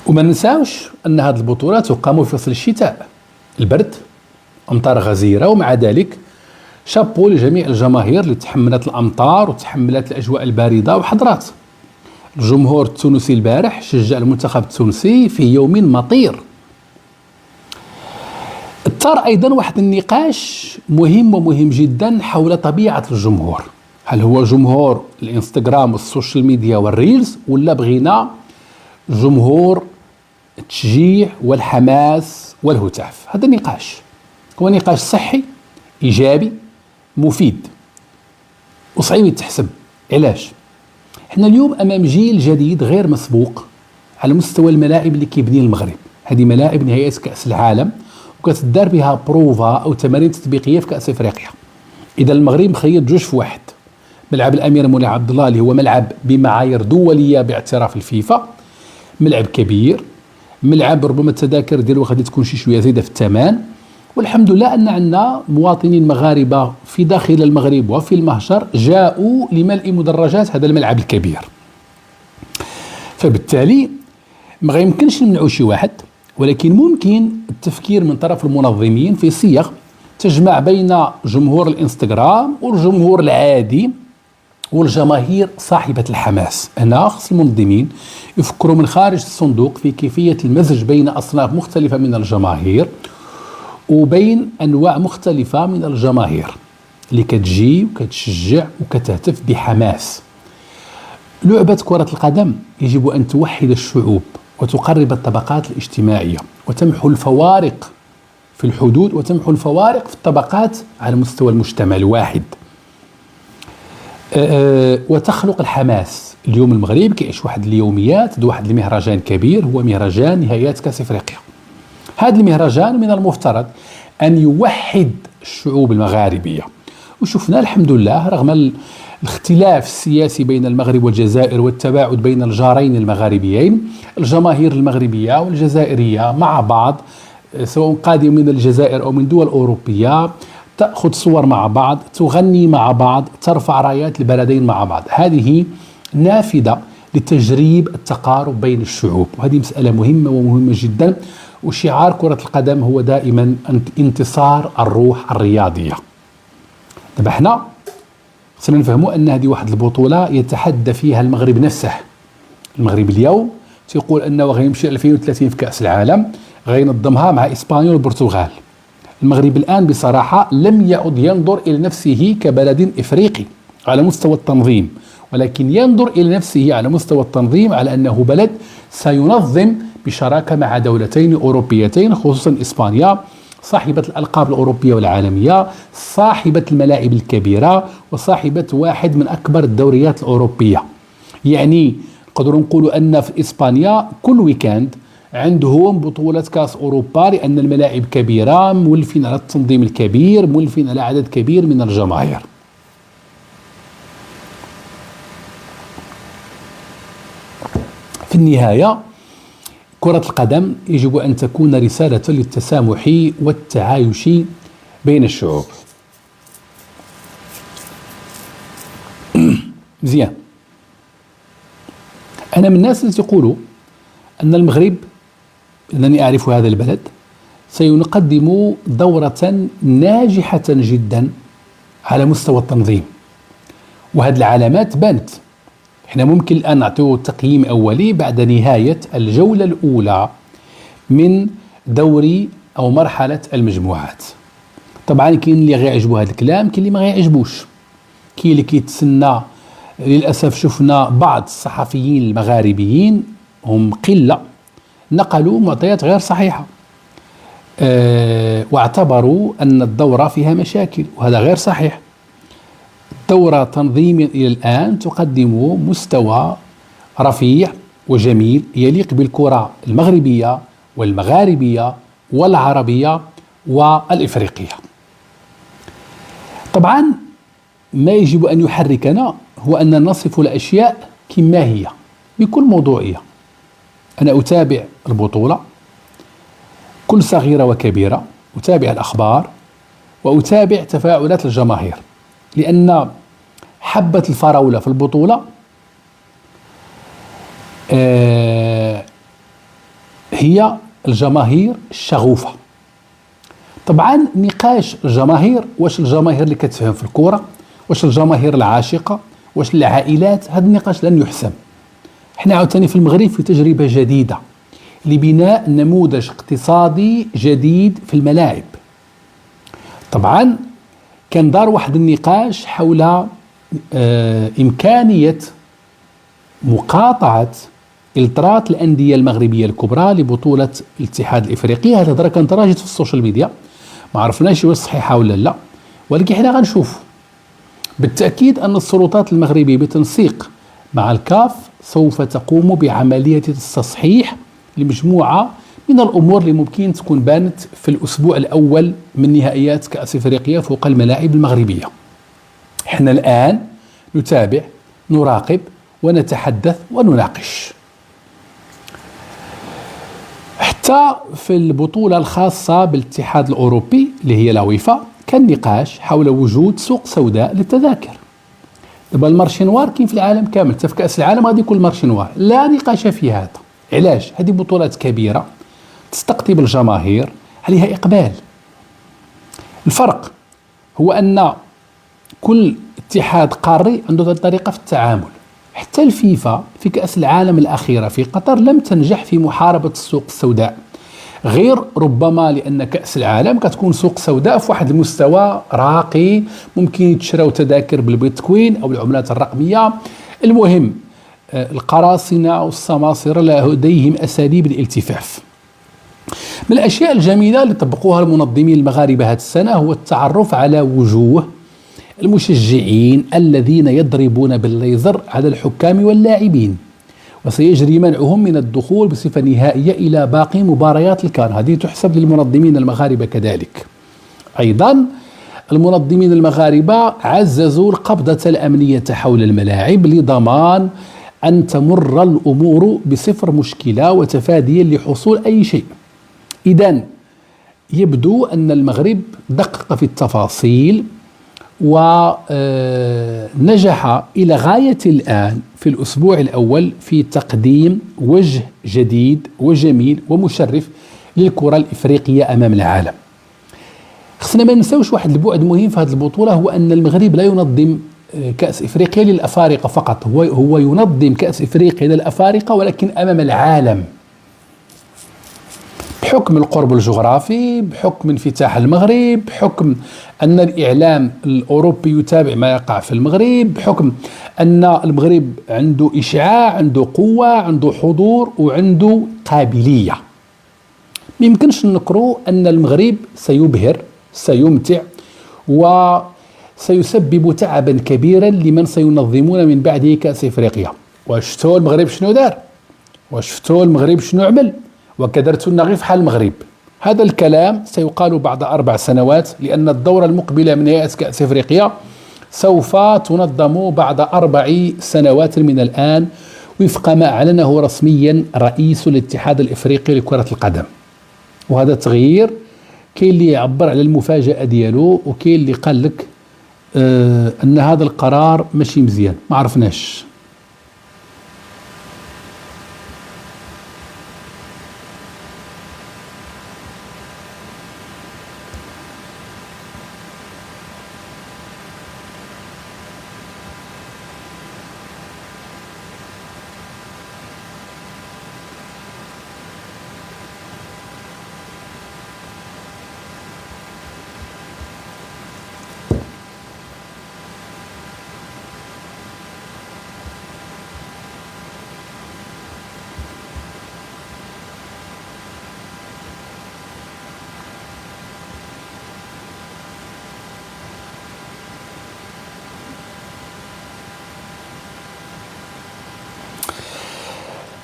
وما ننساوش أن هذه البطولات تقام في فصل الشتاء، البرد، أمطار غزيرة، ومع ذلك شابو لجميع الجماهير اللي تحملت الأمطار وتحملت الأجواء الباردة وحضرات. الجمهور التونسي البارح شجع المنتخب التونسي في يوم مطير. اثار أيضا واحد النقاش مهم ومهم جدا حول طبيعة الجمهور. هل هو جمهور الانستغرام والسوشيال ميديا والريلز، ولا بغينا جمهور التشجيع والحماس والهتاف؟ هذا النقاش هو نقاش صحي إيجابي مفيد وصعيب يتحسب. علاش؟ احنا اليوم أمام جيل جديد غير مسبوق على مستوى الملاعب اللي كيبني المغرب. هذه ملاعب نهائيات كأس العالم وكتدار بها بروفا أو تمارين تطبيقية في كأس إفريقيا. إذا المغرب مخيط جوج في واحد، ملعب الأمير مولاي عبد الله اللي هو ملعب بمعايير دولية باعتراف الفيفا، ملعب كبير، ملعب ربما التذاكر ديالو غادي تكون شي شويه زايده في الثمن، والحمد لله ان عندنا مواطنين مغاربه في داخل المغرب وفي المهجر جاءوا لملء مدرجات هذا الملعب الكبير. فبالتالي ما يمكنش نمنعوا شي واحد، ولكن ممكن التفكير من طرف المنظمين في صيغ تجمع بين جمهور الانستغرام والجمهور العادي والجماهير صاحبة الحماس. هنا خص المنظمين يفكروا من خارج الصندوق في كيفية المزج بين أصناف مختلفة من الجماهير وبين أنواع مختلفة من الجماهير اللي كتجي وكتشجع وكتهتف بحماس. لعبة كرة القدم يجب أن توحد الشعوب وتقرب الطبقات الاجتماعية وتمحو الفوارق في الحدود وتمحو الفوارق في الطبقات على مستوى المجتمع الواحد، وتخلق الحماس. اليوم المغرب كيعيش واحد اليوميات، واحد المهرجان كبير هو مهرجان نهائيات كأس افريقيا. هذا المهرجان من المفترض ان يوحد الشعوب المغاربيه، وشفنا الحمد لله رغم الاختلاف السياسي بين المغرب والجزائر والتباعد بين الجارين المغاربيين، الجماهير المغربيه والجزائريه مع بعض سواء قادم من الجزائر او من دول اوروبيه تأخذ صور مع بعض، تغني مع بعض، ترفع رايات البلدين مع بعض. هذه نافذة لتجريب التقارب بين الشعوب، وهذه مسألة مهمة ومهمة جدا. وشعار كرة القدم هو دائما انتصار الروح الرياضية. دابا حنا خصنا نفهموا أن هذه واحد البطولة يتحدى فيها المغرب نفسه. المغرب اليوم تيقول أنه غيمشي 2030 في كأس العالم، غينظمها مع إسبانيا والبرتغال. المغرب الآن بصراحة لم يعد ينظر إلى نفسه كبلد إفريقي على مستوى التنظيم، ولكن ينظر إلى نفسه على مستوى التنظيم على أنه بلد سينظم بشراكة مع دولتين أوروبيتين، خصوصا إسبانيا صاحبة الألقاب الأوروبية والعالمية، صاحبة الملاعب الكبيرة، وصاحبة واحد من أكبر الدوريات الأوروبية. يعني نقدروا نقولوا أن في إسبانيا كل ويكاند عندهم بطولة كاس أوروبا، لأن الملاعب كبيرة، مولفين على التنظيم الكبير، مولفين على عدد كبير من الجماهير. في النهاية كرة القدم يجب أن تكون رسالة للتسامح والتعايش بين الشعوب. مزيان. أنا من الناس اللي يقولوا أن المغرب، أنني أعرف هذا البلد، سيقدم دورة ناجحة جدا على مستوى التنظيم، وهذه العلامات بانت. احنا ممكن الآن نعطيه تقييم أولي بعد نهاية الجولة الأولى من دوري أو مرحلة المجموعات. طبعا كاين اللي غيعجبو هذا الكلام، كاين اللي ما غيعجبوش، كاين اللي كيتسنى. للأسف شفنا بعض الصحفيين المغاربيين، هم قلة، نقلوا معطيات غير صحيحة، واعتبروا أن الدورة فيها مشاكل، وهذا غير صحيح. الدورة تنظيميا إلى الآن تقدم مستوى رفيع وجميل يليق بالكرة المغربية والمغاربية والعربية والإفريقية. طبعا ما يجب أن يحركنا هو أن نصف الأشياء كما هي بكل موضوعية. أنا أتابع البطولة كل صغيرة وكبيرة، أتابع الأخبار وأتابع تفاعلات الجماهير، لأن حبة الفراولة في البطولة هي الجماهير الشغوفة. طبعا نقاش الجماهير، واش الجماهير اللي كتفهم في الكرة، واش الجماهير العاشقة، واش العائلات، هذا النقاش لن يحسم. احنا عاوتاني في المغرب في تجربة جديدة لبناء نموذج اقتصادي جديد في الملاعب. طبعا كان دار واحد النقاش حول إمكانية مقاطعة إلترات الأندية المغربية الكبرى لبطولة الاتحاد الإفريقي. هذا الهضرة كانت راجت في السوشيال ميديا، ما عرفناش واش صحيحة ولا لا، ولكن حنا غنشوف. بالتأكيد أن السلطات المغربية بتنسيق مع الكاف سوف تقوم بعملية التصحيح لمجموعة من الأمور اللي ممكن تكون بانت في الأسبوع الأول من نهائيات كأس إفريقيا فوق الملاعب المغربية. احنا الآن نتابع، نراقب، ونتحدث ونناقش. حتى في البطولة الخاصة بالاتحاد الأوروبي اللي هي الأويفا كان نقاش حول وجود سوق سوداء للتذاكر. دابا المارشينوار كاين في العالم كامل، حتى في كأس العالم غادي يكون المارشينوار، لا نقاش في هذا. علاش؟ هذه بطولات كبيرة تستقطب الجماهير، عليها إقبال. الفرق هو أن كل اتحاد قاري عنده طريقة في التعامل. حتى الفيفا في كأس العالم الأخيرة في قطر لم تنجح في محاربة السوق السوداء، غير ربما لأن كأس العالم كتكون سوق سوداء في واحد المستوى راقي، ممكن يتشراو تذاكر بالبيتكوين أو العملات الرقمية. المهم القراصنة والسماسرة لديهم أساليب الالتفاف. من الأشياء الجميلة اللي طبقوها المنظمين المغاربة هذه السنة هو التعرف على وجوه المشجعين الذين يضربون بالليزر على الحكام واللاعبين، وسيجري منعهم من الدخول بصفة نهائية إلى باقي مباريات الكان. هذه تحسب للمنظمين المغاربة كذلك. أيضا المنظمين المغاربة عززوا القبضة الأمنية حول الملاعب لضمان أن تمر الأمور بصفر مشكلة وتفاديا لحصول أي شيء. إذن يبدو أن المغرب دقق في التفاصيل ونجح إلى غاية الآن في الأسبوع الأول في تقديم وجه جديد وجميل ومشرف للكرة الإفريقية أمام العالم. خصنا ما ننساوش واحد البعد مهم في هذه البطولة، هو أن المغرب لا ينظم كأس إفريقيا للأفارقة فقط، هو ينظم كأس إفريقيا للأفارقة ولكن أمام العالم، بحكم القرب الجغرافي، بحكم انفتاح المغرب، بحكم أن الإعلام الأوروبي يتابع ما يقع في المغرب، بحكم أن المغرب عنده إشعاع، عنده قوة، عنده حضور وعنده قابلية. ما يمكنش ننكروا أن المغرب سيبهر، سيمتع، وسيسبب تعبا كبيرا لمن سينظمون من بعده كأس إفريقيا. وشفتوا المغرب شنو دار، وشفتوا المغرب شنو عمل، وكدرت لنا غير في حال المغرب. هذا الكلام سيقال بعد 4 سنوات، لأن الدورة المقبلة من هيئة كأس إفريقيا سوف تنظم بعد 4 سنوات من الآن، وفق ما أعلنه رسميا رئيس الاتحاد الإفريقي لكرة القدم. وهذا التغيير كاين اللي يعبر على المفاجأة ديالو، وكاين اللي قال لك أن هذا القرار ماشي مزيان، ما عرفناش.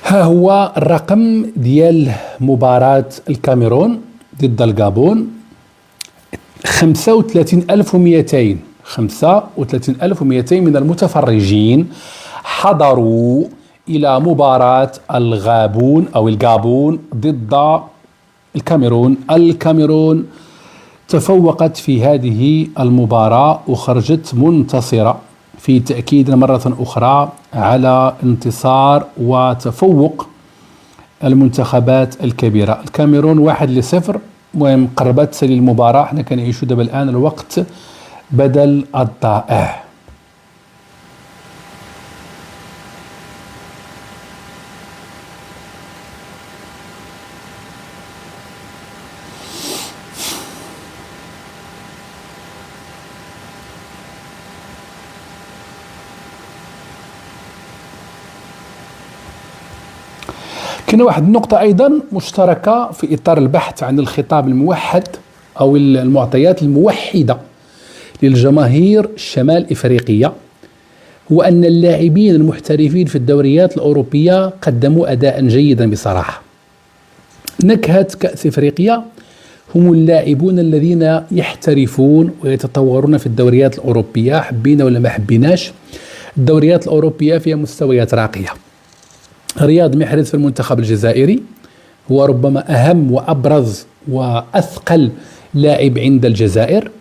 ها هو الرقم ديال مباراة الكاميرون ضد الغابون: 35,200 من المتفرجين حضروا إلى مباراة الغابون أو الغابون ضد الكاميرون. الكاميرون تفوقت في هذه المباراة وخرجت منتصرة، في تأكيد مرة أخرى على انتصار وتفوق المنتخبات الكبيرة. الكاميرون 1-0. المهم قربت للمباراة، احنا كنعيشوا دابا الآن الوقت بدل الضائع. كاين واحد النقطة أيضا مشتركة في إطار البحث عن الخطاب الموحد أو المعطيات الموحدة للجماهير الشمال إفريقية، هو أن اللاعبين المحترفين في الدوريات الأوروبية قدموا أداء جيدا بصراحة. نكهة كأس إفريقيا هم اللاعبون الذين يحترفون ويتطورون في الدوريات الأوروبية، حبينا ولا ما حبيناش. الدوريات الأوروبية فيها مستويات راقية. رياض محرز في المنتخب الجزائري هو ربما أهم وأبرز وأثقل لاعب عند الجزائر.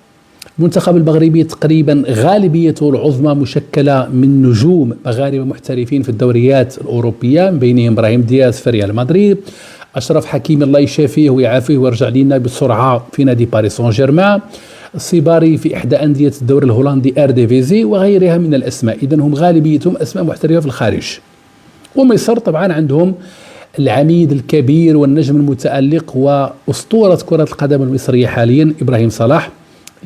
المنتخب المغربي تقريبا غالبيته العظمى مشكلة من نجوم مغاربة محترفين في الدوريات الأوروبية، من بينهم إبراهيم دياز في ريال مدريد، أشرف حكيمي الله يشافيه ويعافيه ويرجع لنا بسرعة في نادي باريس سان جيرمان، الصباري في إحدى أندية الدوري الهولندي RDVZ وغيرها من الأسماء. إذن هم غالبيتهم أسماء محترفة في الخارج. ومصر طبعا عندهم العميد الكبير والنجم المتألق وأسطورة كرة القدم المصرية حاليا إبراهيم صلاح،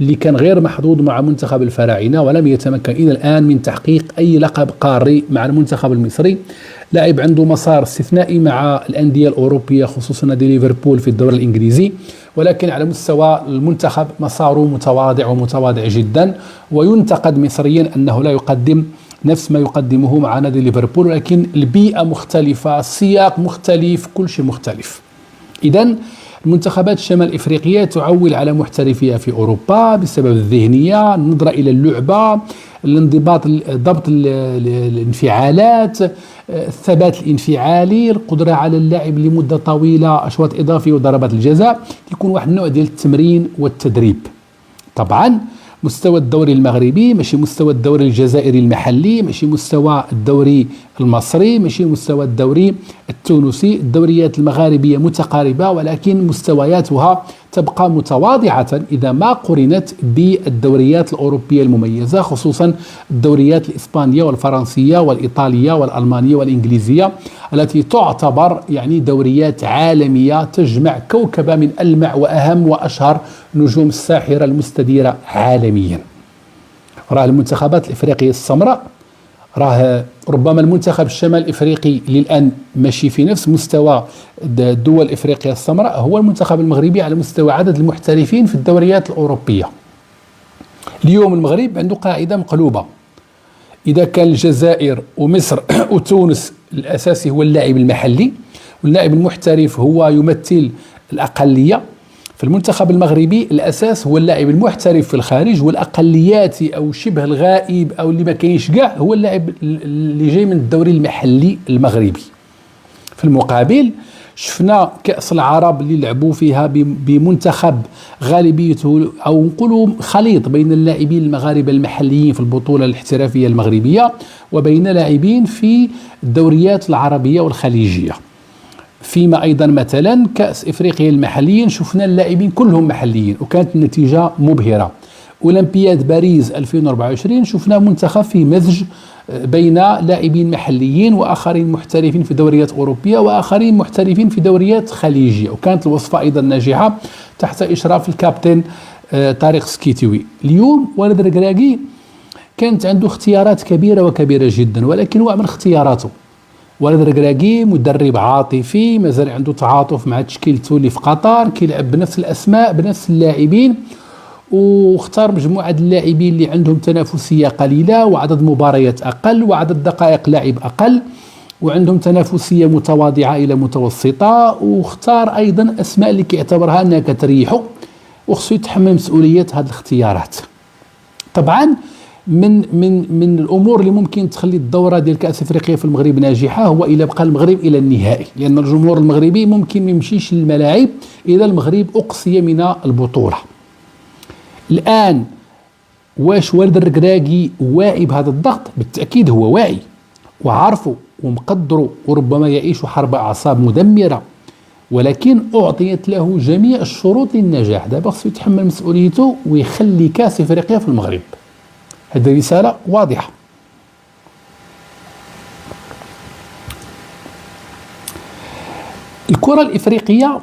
اللي كان غير محظوظ مع منتخب الفراعنة ولم يتمكن إلى الآن من تحقيق أي لقب قاري مع المنتخب المصري. لاعب عنده مسار استثنائي مع الأندية الأوروبية خصوصا نادي ليفربول في الدوري الإنجليزي، ولكن على مستوى المنتخب مساره متواضع ومتواضع جدا، وينتقد مصريا أنه لا يقدم نفس ما يقدمه مع نادي ليفربول، ولكن البيئة مختلفة، السياق مختلف، كل شيء مختلف. إذن المنتخبات الشمال إفريقية تعول على محترفيها في أوروبا بسبب الذهنية، النظرة إلى اللعبة، الانضباط، ضبط الانفعالات، الثبات الانفعالي، القدرة على اللعب لمدة طويلة، أشواط إضافية وضربات الجزاء، يكون واحد النوع ديال التمرين والتدريب. طبعا مستوى الدوري المغربي، ماشي مستوى الدوري الجزائري المحلي، ماشي مستوى الدوري المصري، ماشي مستوى الدوري التونسي. الدوريات المغاربية متقاربة ولكن مستوياتها تبقى متواضعة إذا ما قرنت بالدوريات الأوروبية المميزة، خصوصا الدوريات الإسبانية والفرنسية والإيطالية والألمانية والإنجليزية التي تعتبر يعني دوريات عالمية تجمع كوكبة من ألمع وأهم وأشهر نجوم الساحرة المستديرة عالميا. راه المنتخبات الإفريقية السمراء، راه ربما المنتخب الشمال الإفريقي للآن ماشي في نفس مستوى الدول الإفريقية السمراء، هو المنتخب المغربي على مستوى عدد المحترفين في الدوريات الأوروبية. اليوم المغرب عنده قاعدة مقلوبة، إذا كان الجزائر ومصر وتونس الأساسي هو اللاعب المحلي واللاعب المحترف هو يمثل الأقلية، فالمنتخب المغربي الأساس هو اللاعب المحترف في الخارج، والأقليات أو شبه الغائب أو اللي ما كاينش كاع هو اللاعب اللي جاي من الدوري المحلي المغربي. في المقابل شفنا كأس العرب اللي لعبوا فيها بمنتخب غالبيته أو نقولوا خليط بين اللاعبين المغاربة المحليين في البطولة الاحترافية المغربية وبين لاعبين في الدوريات العربية والخليجية. فيما أيضا مثلا كأس إفريقيا المحليين شفنا اللاعبين كلهم محليين وكانت النتيجة مبهرة. أولمبياد باريس 2024 شفنا منتخب في مزج بين لاعبين محليين وآخرين محترفين في دوريات أوروبية وآخرين محترفين في دوريات خليجية، وكانت الوصفة أيضا ناجحة تحت إشراف الكابتن طارق سكيتوي. اليوم ولد الركراكي كانت عنده اختيارات كبيرة وكبيرة جدا، ولكن هو عمل اختياراته. ولد الركراكي مدرب عاطفي، مازال عنده تعاطف مع تشكيلته اللي في قطر، كيلعب بنفس الأسماء بنفس اللاعبين، واختار مجموعة اللاعبين اللي عندهم تنافسية قليلة وعدد مباريات أقل وعدد دقائق لعب أقل وعندهم تنافسية متواضعة إلى متوسطة، واختار أيضا أسماء اللي كيعتبرها أنها كتريحه وخصو يتحمل مسؤولية هذه الاختيارات. طبعا من الأمور اللي ممكن تخلي الدورة ديال كأس أفريقيا في المغرب ناجحة هو إلا بقى المغرب إلى النهائي، لأن الجمهور المغربي ممكن ما يمشيش للملاعب إذا المغرب أقصي من البطولة. الآن واش ولد الركراكي واعي بهذا الضغط؟ بالتأكيد هو واعي وعارفه ومقدره، وربما يعيش حرب أعصاب مدمرة، ولكن أعطيت له جميع الشروط للنجاح. دابا خصو يتحمل مسؤوليته ويخلي كأس أفريقيا في المغرب. هذه رسالة واضحة. الكرة الإفريقية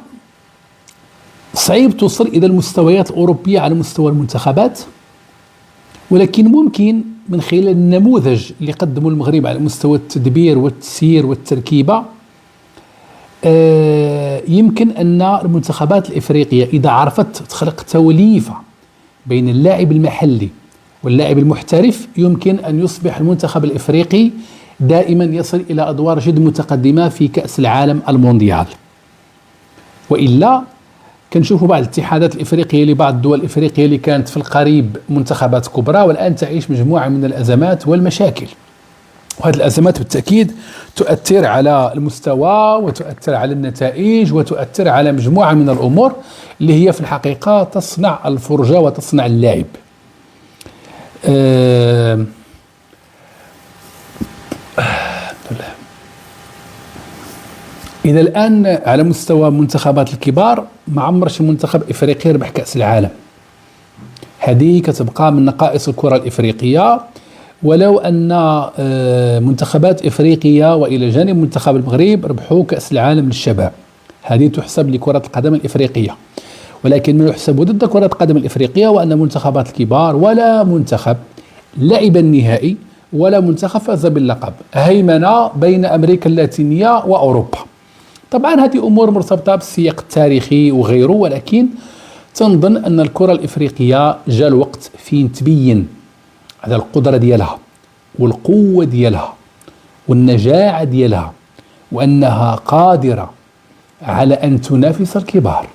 صعيب توصل إلى المستويات الأوروبية على مستوى المنتخبات، ولكن ممكن من خلال النموذج اللي قدمه المغرب على مستوى التدبير والتسيير والتركيبة يمكن أن المنتخبات الإفريقية إذا عرفت تخلق توليفة بين اللاعب المحلي واللاعب المحترف يمكن أن يصبح المنتخب الإفريقي دائما يصل إلى أدوار جد متقدمة في كأس العالم المونديال. وإلا كنشوفوا بعض الاتحادات الإفريقية لبعض الدول الإفريقية اللي كانت في القريب منتخبات كبرى والآن تعيش مجموعة من الأزمات والمشاكل، وهذه الأزمات بالتأكيد تؤثر على المستوى وتؤثر على النتائج وتؤثر على مجموعة من الأمور اللي هي في الحقيقة تصنع الفرجة وتصنع اللاعب. إذا الآن على مستوى منتخبات الكبار ما عمرش منتخب إفريقي ربح كأس العالم، هذه كتبقى من نقائص الكرة الإفريقية. ولو أن منتخبات إفريقيا وإلى جانب منتخب المغرب ربحوا كأس العالم للشباب، هذه تحسب لكرة القدم الإفريقية. ولكن ما يحسب ضد كرة القدم الإفريقية وأن منتخبات الكبار ولا منتخب لعب النهائي ولا منتخب فاز باللقب، هيمنة بين أمريكا اللاتينية وأوروبا. طبعا هذه أمور مرتبطة بالسياق التاريخي وغيره، ولكن تنظن أن الكرة الإفريقية جاء الوقت فين تبين على القدرة ديالها والقوة ديالها والنجاعة ديالها، وأنها قادرة على أن تنافس الكبار.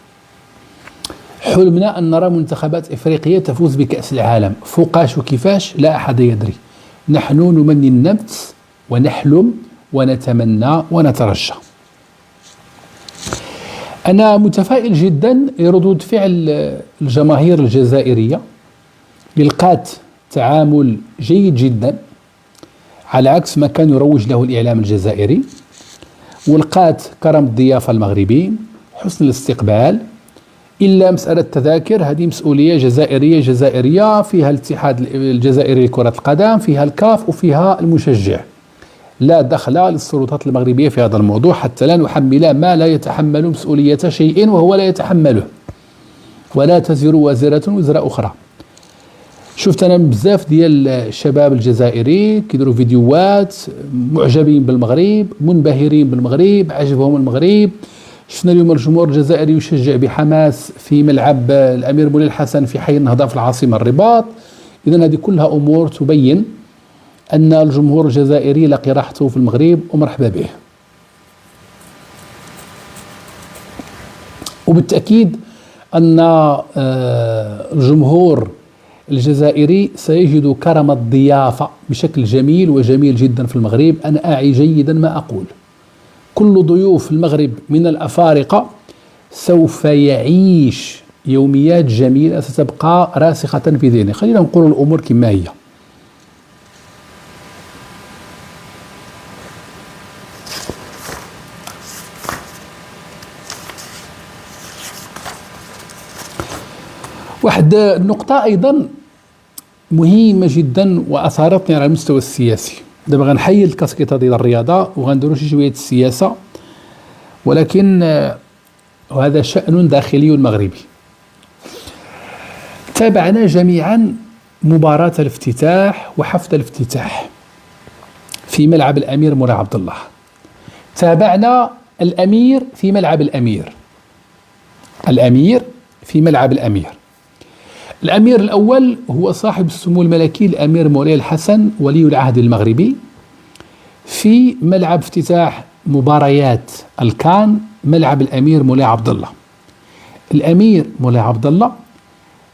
حلمنا أن نرى منتخبات إفريقية تفوز بكأس العالم، فوقاش وكيفاش لا أحد يدري. نحن نمني النفس ونحلم ونتمنى ونترجى. أنا متفائل جدا لردود فعل الجماهير الجزائرية لقات تعامل جيد جدا على عكس ما كان يروج له الإعلام الجزائري، ولقات كرم الضيافة المغربي، حسن الاستقبال. إلا مسألة تذاكر، هذه مسؤولية جزائرية فيها الاتحاد الجزائري لكرة القدم، فيها الكاف، وفيها المشجع. لا دخل للسلطات المغربية في هذا الموضوع، حتى لا نحمل ما لا يتحمل مسؤولية شيء وهو لا يتحمله، ولا تزر وازرة وزر أخرى. شفت أنا بزاف ديال الشباب الجزائري كيديروا فيديوهات، معجبين بالمغرب، منبهرين بالمغرب، عجبهم المغرب. شفنا اليوم الجمهور الجزائري يشجع بحماس في ملعب الأمير مولاي الحسن في حي النهضة في العاصمة الرباط. إذن هذه كلها أمور تبين أن الجمهور الجزائري لقي راحته في المغرب، ومرحبا به. وبالتأكيد أن الجمهور الجزائري سيجد كرم الضيافة بشكل جميل وجميل جدا في المغرب. أنا أعي جيدا ما أقول. كل ضيوف المغرب من الأفارقة سوف يعيش يوميات جميلة ستبقى راسخة في ذهنه. خلينا نقول الأمور كما هي. واحد النقطة أيضا مهمة جدا وأثارتني على المستوى السياسي. دابا غنحيد الكاسكيطة ديال الرياضة وغنديرو شي شوية السياسة، ولكن وهذا شأن داخلي مغربي. تابعنا جميعا مباراة الافتتاح وحفل الافتتاح في ملعب الأمير مولاي عبد الله. تابعنا الأمير في ملعب الأمير، الأمير في ملعب الأمير. الأمير الأول هو صاحب السمو الملكي الأمير مولاي الحسن ولي العهد المغربي في ملعب افتتاح مباريات الكان، ملعب الأمير مولاي عبد الله. الأمير مولاي عبد الله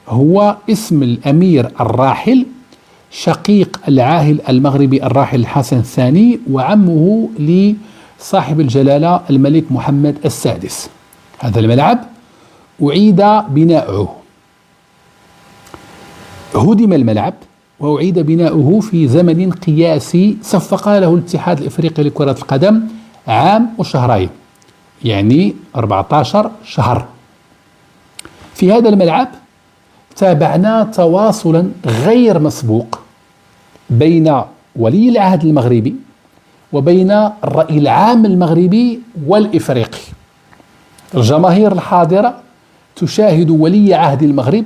هو اسم الأمير الراحل شقيق العاهل المغربي الراحل الحسن الثاني، وعمه لصاحب الجلالة الملك محمد السادس. هذا الملعب أعيد بناؤه، هدم الملعب وأعيد بناؤه في زمن قياسي صفق له الاتحاد الإفريقي لكرة القدم عام وشهرين، يعني 14 شهر. في هذا الملعب تابعنا تواصلا غير مسبوق بين ولي العهد المغربي وبين الرأي العام المغربي والإفريقي. الجماهير الحاضرة تشاهد ولي عهد المغرب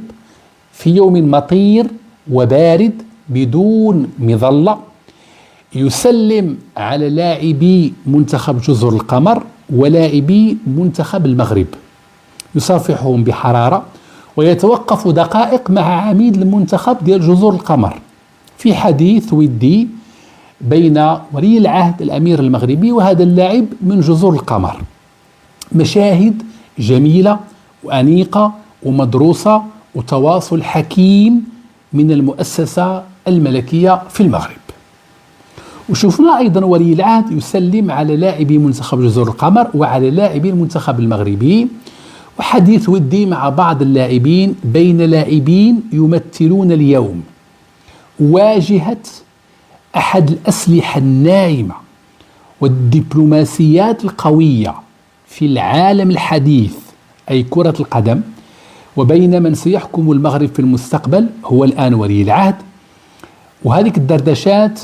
في يوم مطير وبارد بدون مظلة يسلم على لاعبي منتخب جزر القمر ولاعبي منتخب المغرب، يصافحهم بحرارة ويتوقف دقائق مع عميد المنتخب ديال جزر القمر في حديث ودي بين ولي العهد الأمير المغربي وهذا اللاعب من جزر القمر. مشاهد جميلة وأنيقة ومدروسة وتواصل حكيم من المؤسسة الملكية في المغرب. وشفنا أيضا ولي العهد يسلم على لاعبي منتخب جزر القمر وعلى لاعبي المنتخب المغربي، وحديث ودي مع بعض اللاعبين بين لاعبين يمثلون اليوم واجهة أحد الأسلحة الناعمة والدبلوماسيات القوية في العالم الحديث أي كرة القدم، وبين من سيحكم المغرب في المستقبل هو الآن ولي العهد. وهذه الدردشات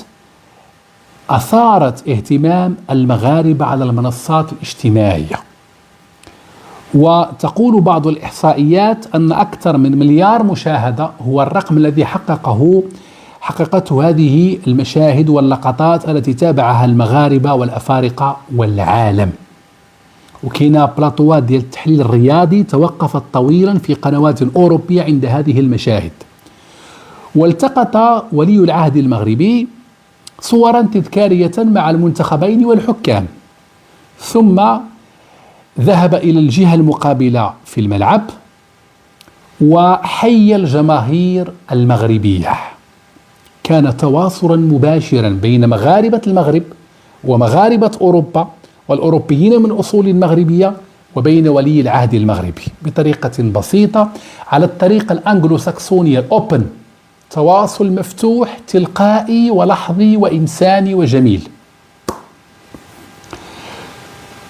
أثارت اهتمام المغاربة على المنصات الاجتماعية، وتقول بعض الإحصائيات أن أكثر من مليار مشاهدة هو الرقم الذي حققته هذه المشاهد واللقطات التي تابعها المغاربة والأفارقة والعالم. وكاينه بلاطوات ديال التحليل الرياضي توقفت طويلا في قنوات أوروبية عند هذه المشاهد. والتقط ولي العهد المغربي صورا تذكارية مع المنتخبين والحكام، ثم ذهب إلى الجهة المقابلة في الملعب وحيا الجماهير المغربية. كان تواصلا مباشرا بين مغاربة المغرب ومغاربة أوروبا والأوروبيين من أصول مغربية وبين ولي العهد المغربي بطريقة بسيطة على الطريقة الأنجلو ساكسونية الأوبن تواصل مفتوح تلقائي ولحظي وإنساني وجميل.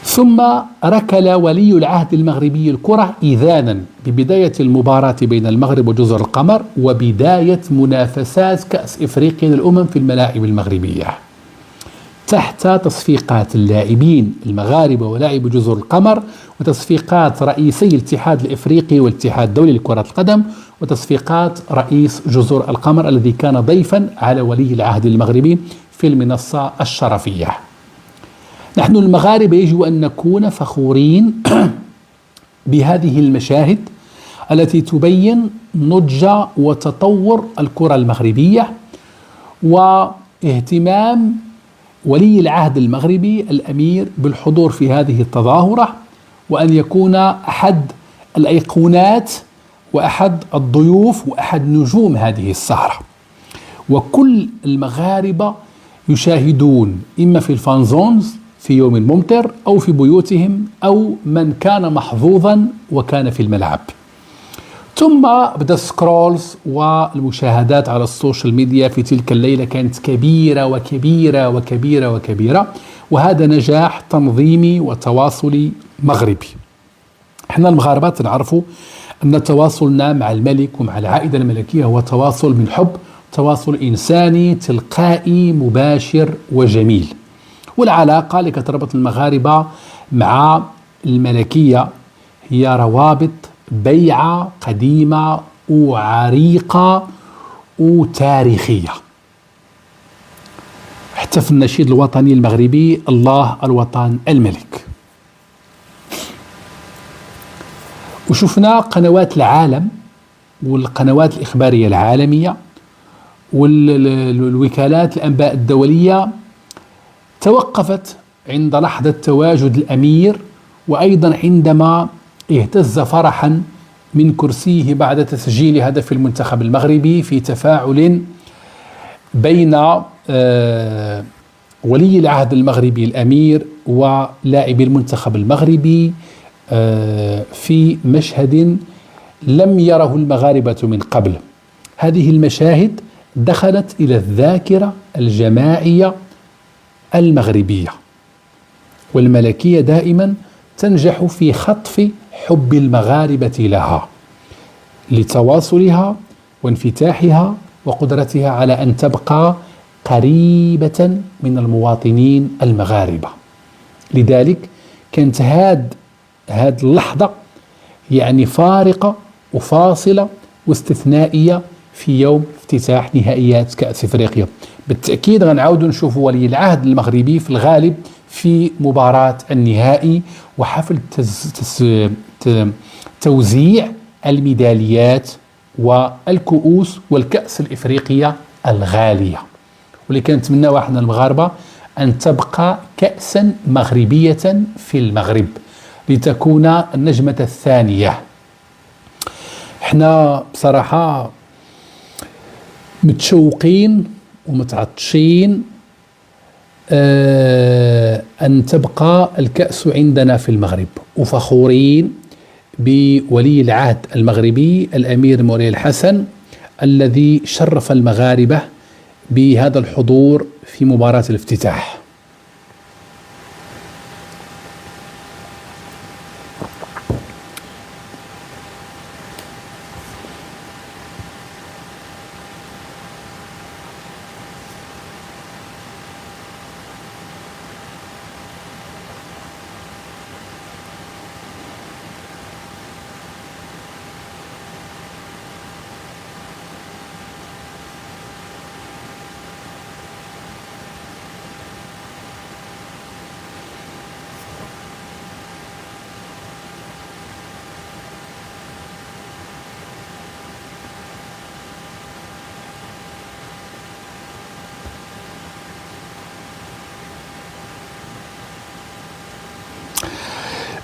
ثم ركل ولي العهد المغربي الكرة إذانا ببداية المباراة بين المغرب وجزر القمر وبداية منافسات كأس إفريقيا للأمم في الملاعب المغربية تحت تصفيقات اللاعبين المغاربة ولاعب جزر القمر، وتصفيقات رئيسي الاتحاد الإفريقي والاتحاد الدولي لكرة القدم، وتصفيقات رئيس جزر القمر الذي كان ضيفا على ولي العهد المغربي في المنصة الشرفية. نحن المغاربة يجب أن نكون فخورين بهذه المشاهد التي تبين نضج وتطور الكرة المغربية واهتمام ولي العهد المغربي الأمير بالحضور في هذه التظاهرة، وأن يكون أحد الأيقونات وأحد الضيوف وأحد نجوم هذه السهرة. وكل المغاربة يشاهدون إما في الفانزونز في يوم ممطر أو في بيوتهم، أو من كان محظوظا وكان في الملعب. ثم بدأ السكرولز والمشاهدات على السوشيال ميديا في تلك الليلة كانت كبيرة وكبيرة وكبيرة وكبيرة، وهذا نجاح تنظيمي وتواصلي مغربي. احنا المغاربة نعرفوا أن تواصلنا مع الملك ومع العائلة الملكية هو تواصل من حب، تواصل إنساني تلقائي مباشر وجميل. والعلاقة اللي كتربط المغاربة مع الملكية هي روابط بيعة قديمة وعريقة وتاريخية. حتى في النشيد الوطني المغربي الله الوطن الملك. وشفنا قنوات العالم والقنوات الإخبارية العالمية والوكالات الأنباء الدولية توقفت عند لحظة تواجد الأمير، وأيضا عندما اهتز فرحا من كرسيه بعد تسجيل هدف المنتخب المغربي في تفاعل بين ولي العهد المغربي الأمير ولاعبي المنتخب المغربي في مشهد لم يره المغاربة من قبل. هذه المشاهد دخلت إلى الذاكرة الجماعية المغربية، والملكية دائما تنجح في خطف حب المغاربة لها لتواصلها وانفتاحها وقدرتها على أن تبقى قريبة من المواطنين المغاربة. لذلك كانت هذه اللحظة يعني فارقة وفاصلة واستثنائية في يوم افتتاح نهائيات كأس إفريقيا. بالتأكيد غنعاود نشوف ولي العهد المغربي في الغالب في مباراة النهائي وحفل توزيع الميداليات والكؤوس والكأس الإفريقية الغالية، واللي كنتمناو احنا المغاربة أن تبقى كأسا مغربية في المغرب لتكون النجمة الثانية. احنا بصراحة متشوقين ومتعطشين أن تبقى الكأس عندنا في المغرب، وفخورين بولي العهد المغربي الأمير مولاي الحسن الذي شرف المغاربة بهذا الحضور في مباراة الافتتاح.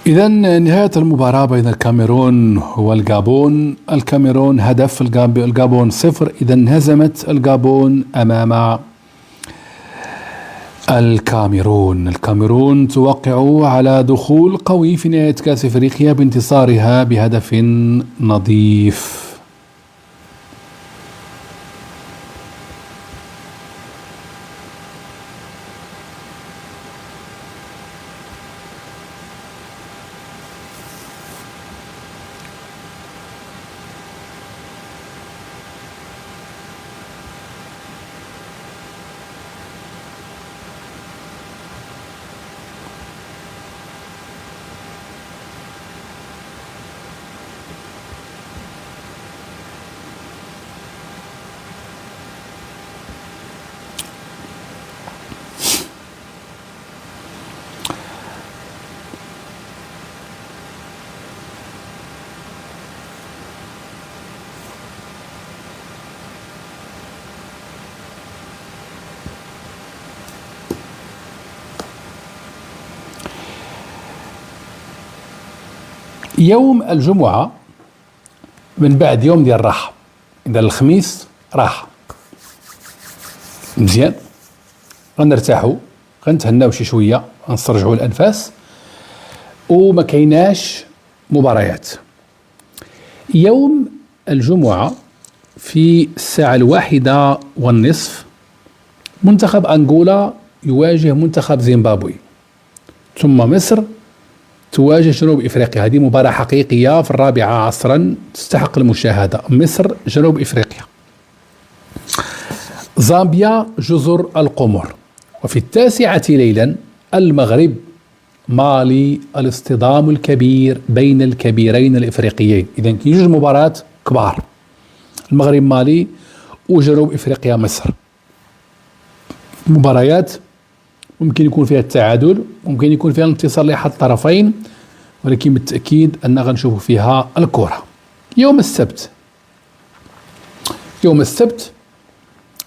إذا نهاية المباراة بين الكاميرون والغابون، الكاميرون هدف، الغابون 0. إذا انهزمت الغابون أمام الكاميرون توقع على دخول قوي في نهاية كأس إفريقيا بانتصارها بهدف نظيف. يوم الجمعة من بعد يوم ديال الراحة، إذا الخميس راحة مزيان، غنرتاحوا غنتهناو شي شوية، غنسترجعوا الأنفاس وما كايناش مباريات. يوم الجمعة في الساعة 1:30 منتخب أنغولا يواجه منتخب زيمبابوي، ثم مصر تواجه جنوب إفريقيا. هذه مباراة حقيقية في 4 عصرا تستحق المشاهدة. مصر جنوب إفريقيا. زامبيا جزر القمر. وفي 9 ليلا المغرب مالي، الاصطدام الكبير بين الكبيرين الإفريقيين. إذن كاين 2 مباريات كبار، المغرب مالي وجنوب إفريقيا مصر. مباريات ممكن يكون فيها التعادل، ممكن يكون فيها الانتصار لأحد الطرفين، ولكن بالتأكيد أن غنشوفوا فيها الكرة. يوم السبت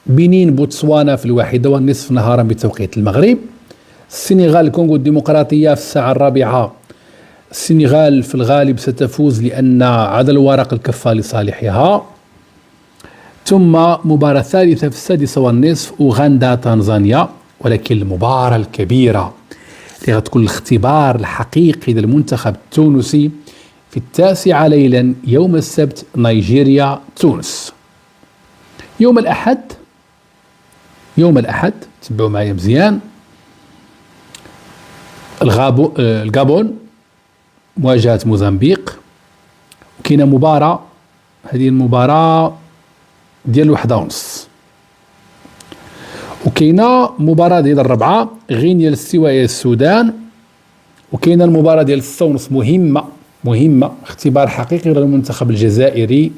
بنين بوتسوانا في 1:30 نهارا بتوقيت المغرب. السنغال الكونغو الديمقراطية في الساعة 4. السنغال في الغالب ستفوز لأن عدد الورق الكفة لصالحها. ثم مباراة ثالثة في 6:30 أوغندا تنزانيا. ولكن المباراة الكبيرة اللي غتكون الاختبار الحقيقي للمنتخب التونسي في 9 ليلا يوم السبت نيجيريا تونس. يوم الأحد تبعوا معايا مزيان، الغابون مواجهة موزمبيق. وكاينة مباراة، هذه المباراة ديال 1:30. وكاينة مباراة ديال 4 غينيا الاستوائية السودان. وكاينة المباراة ديال 6:30 مهمة، اختبار حقيقي للمنتخب الجزائري،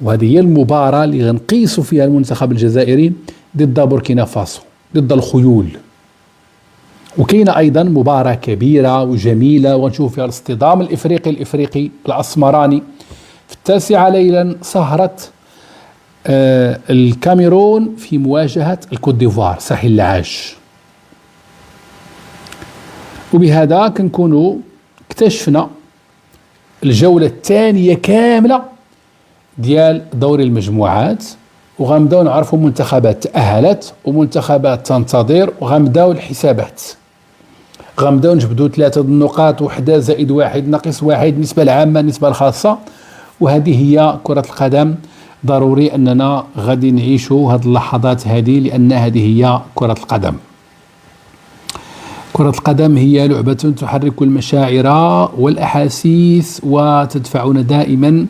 وهذه هي المباراة اللي غنقيسوا فيها المنتخب الجزائري ضد بوركينا فاسو، ضد الخيول. وكاينة أيضا مباراة كبيرة وجميلة ونشوف فيها الاصطدام الإفريقي الأسمراني في 9 ليلا، سهرة الكاميرون في مواجهة الكوت ديفوار ساحل العاج. وبهذا كنكونوا اكتشفنا الجولة الثانية كاملة ديال دوري المجموعات، وغنبداو نعرفوا منتخبات تأهلت ومنتخبات تنتظر، وغنبداو الحسابات. غنبداو نجبدوا 3 النقاط، 1 زائد 1 ناقص 1، النسبة العامة النسبة الخاصة. وهذه هي كرة القدم. ضروري أننا غادي نعيشوا هذه اللحظات هذه، لأن هذه هي كرة القدم. كرة القدم هي لعبة تحرك المشاعر والأحاسيس وتدفعنا دائما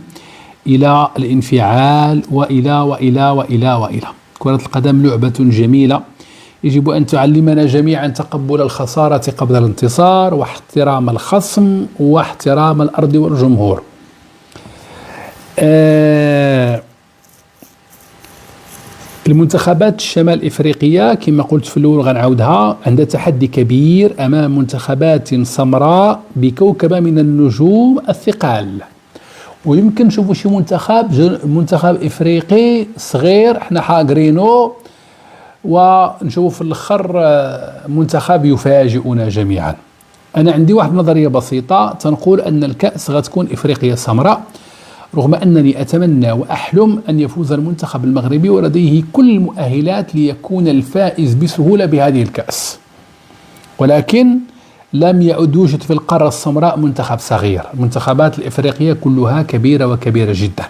إلى الانفعال وإلى وإلى وإلى وإلى. كرة القدم لعبة جميلة، يجب أن تعلمنا جميعا تقبل الخسارة قبل الانتصار، واحترام الخصم، واحترام الأرض والجمهور. المنتخبات الشمال إفريقية كما قلت في الأول غنعاودها، عندها تحدي كبير أمام منتخبات سمراء بكوكبة من النجوم الثقال. ويمكن نشوفوا شي منتخب إفريقي صغير حنا حاقرينه، ونشوف في الآخر منتخب يفاجئنا جميعا. أنا عندي واحد النظرية بسيطة تنقول أن الكأس غتكون إفريقيا سمراء، رغم أنني أتمنى وأحلم أن يفوز المنتخب المغربي ولديه كل المؤهلات ليكون الفائز بسهولة بهذه الكأس، ولكن لم يعد يوجد في القارة السمراء منتخب صغير. المنتخبات الإفريقية كلها كبيرة وكبيرة جدا.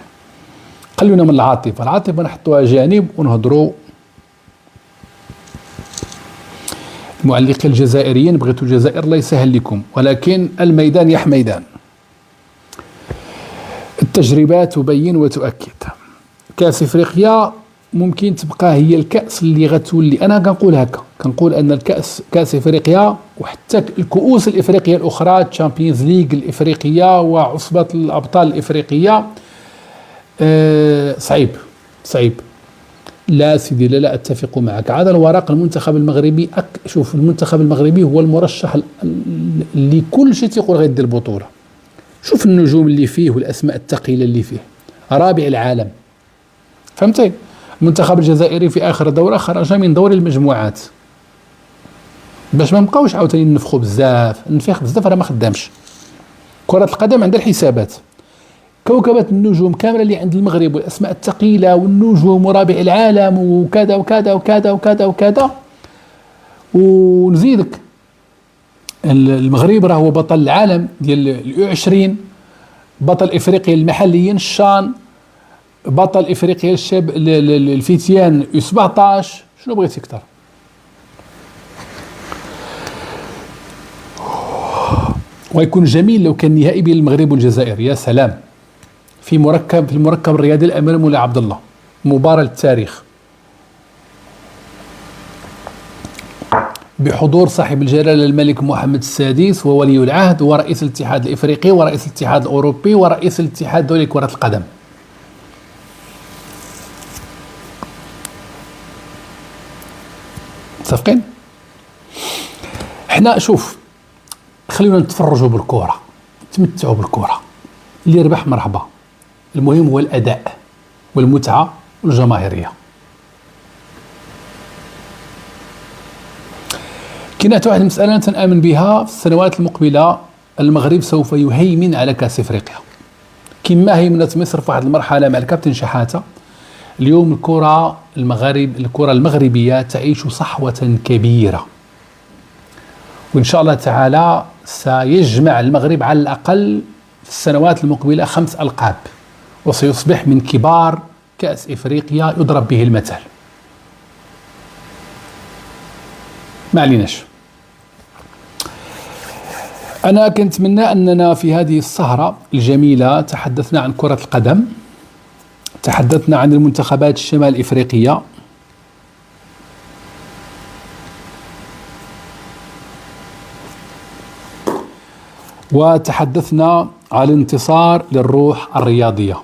خلونا من العاطفة نحطوها جانب ونهضروا. المعلقين الجزائريين بغيتوا الجزائر الله يسهل لكم، ولكن الميدان يا حميدان. التجربات تبين وتؤكد. كأس إفريقيا ممكن تبقى هي الكأس اللي غتولي، أنا كنقول هكا، كنقول أن كأس إفريقيا وحتى الكؤوس الإفريقية الأخرى، تشامبيونز ليغ الإفريقية وعصبة الأبطال الإفريقية، صعيب. لا سيدي لا أتفق معك. عاد الورق المنتخب المغربي شوف، المنتخب المغربي هو المرشح اللي كل شيء تيقول غيدير البطولة. شوف النجوم اللي فيه والأسماء الثقيلة اللي فيه، رابع العالم. فهمتي؟ المنتخب الجزائري في آخر دورة خرج من دور المجموعات، باش ما نبقاوش عاوتاني ننفخ بزاف راه ما خدامش. كرة القدم عندها الحسابات، كوكبة النجوم كاملة اللي عند المغرب والأسماء الثقيلة والنجوم ورابع العالم وكذا وكذا وكذا وكذا وكذا. ونزيدك المغرب راه هو بطل العالم ديال اليو20، بطل افريقيا المحليين الشان، بطل افريقيا الشاب الفتيان يو17. شنو بغيتي اكثر؟ ويكون جميل لو كان نهائي بين المغرب والجزائر، يا سلام، في المركب الرياضي الامير مولاي عبد الله، مباراة للتاريخ بحضور صاحب الجلالة الملك محمد السادس وولي العهد ورئيس الاتحاد الافريقي ورئيس الاتحاد الاوروبي ورئيس الاتحاد الدولي لكرة القدم. متفقين؟ احنا شوف، خلينا نتفرجوا بالكرة، نتمتعوا بالكرة، اللي ربح مرحبا، المهم هو الأداء والمتعة والجماهيرية. كاينه واحد المسألة أنا تنآمن بها، في السنوات المقبلة المغرب سوف يهيمن على كأس إفريقيا كما هيمنت مصر في واحد المرحلة مع الكابتن شحاتة. اليوم الكرة المغربية تعيش صحوة كبيرة، وإن شاء الله تعالى سيجمع المغرب على الأقل في السنوات المقبلة 5 ألقاب، وسيصبح من كبار كأس إفريقيا يضرب به المثل. ما عليناش. أنا كنتمنى أننا في هذه السهرة الجميلة تحدثنا عن كرة القدم، تحدثنا عن المنتخبات الشمال الإفريقية، وتحدثنا على الانتصار للروح الرياضية.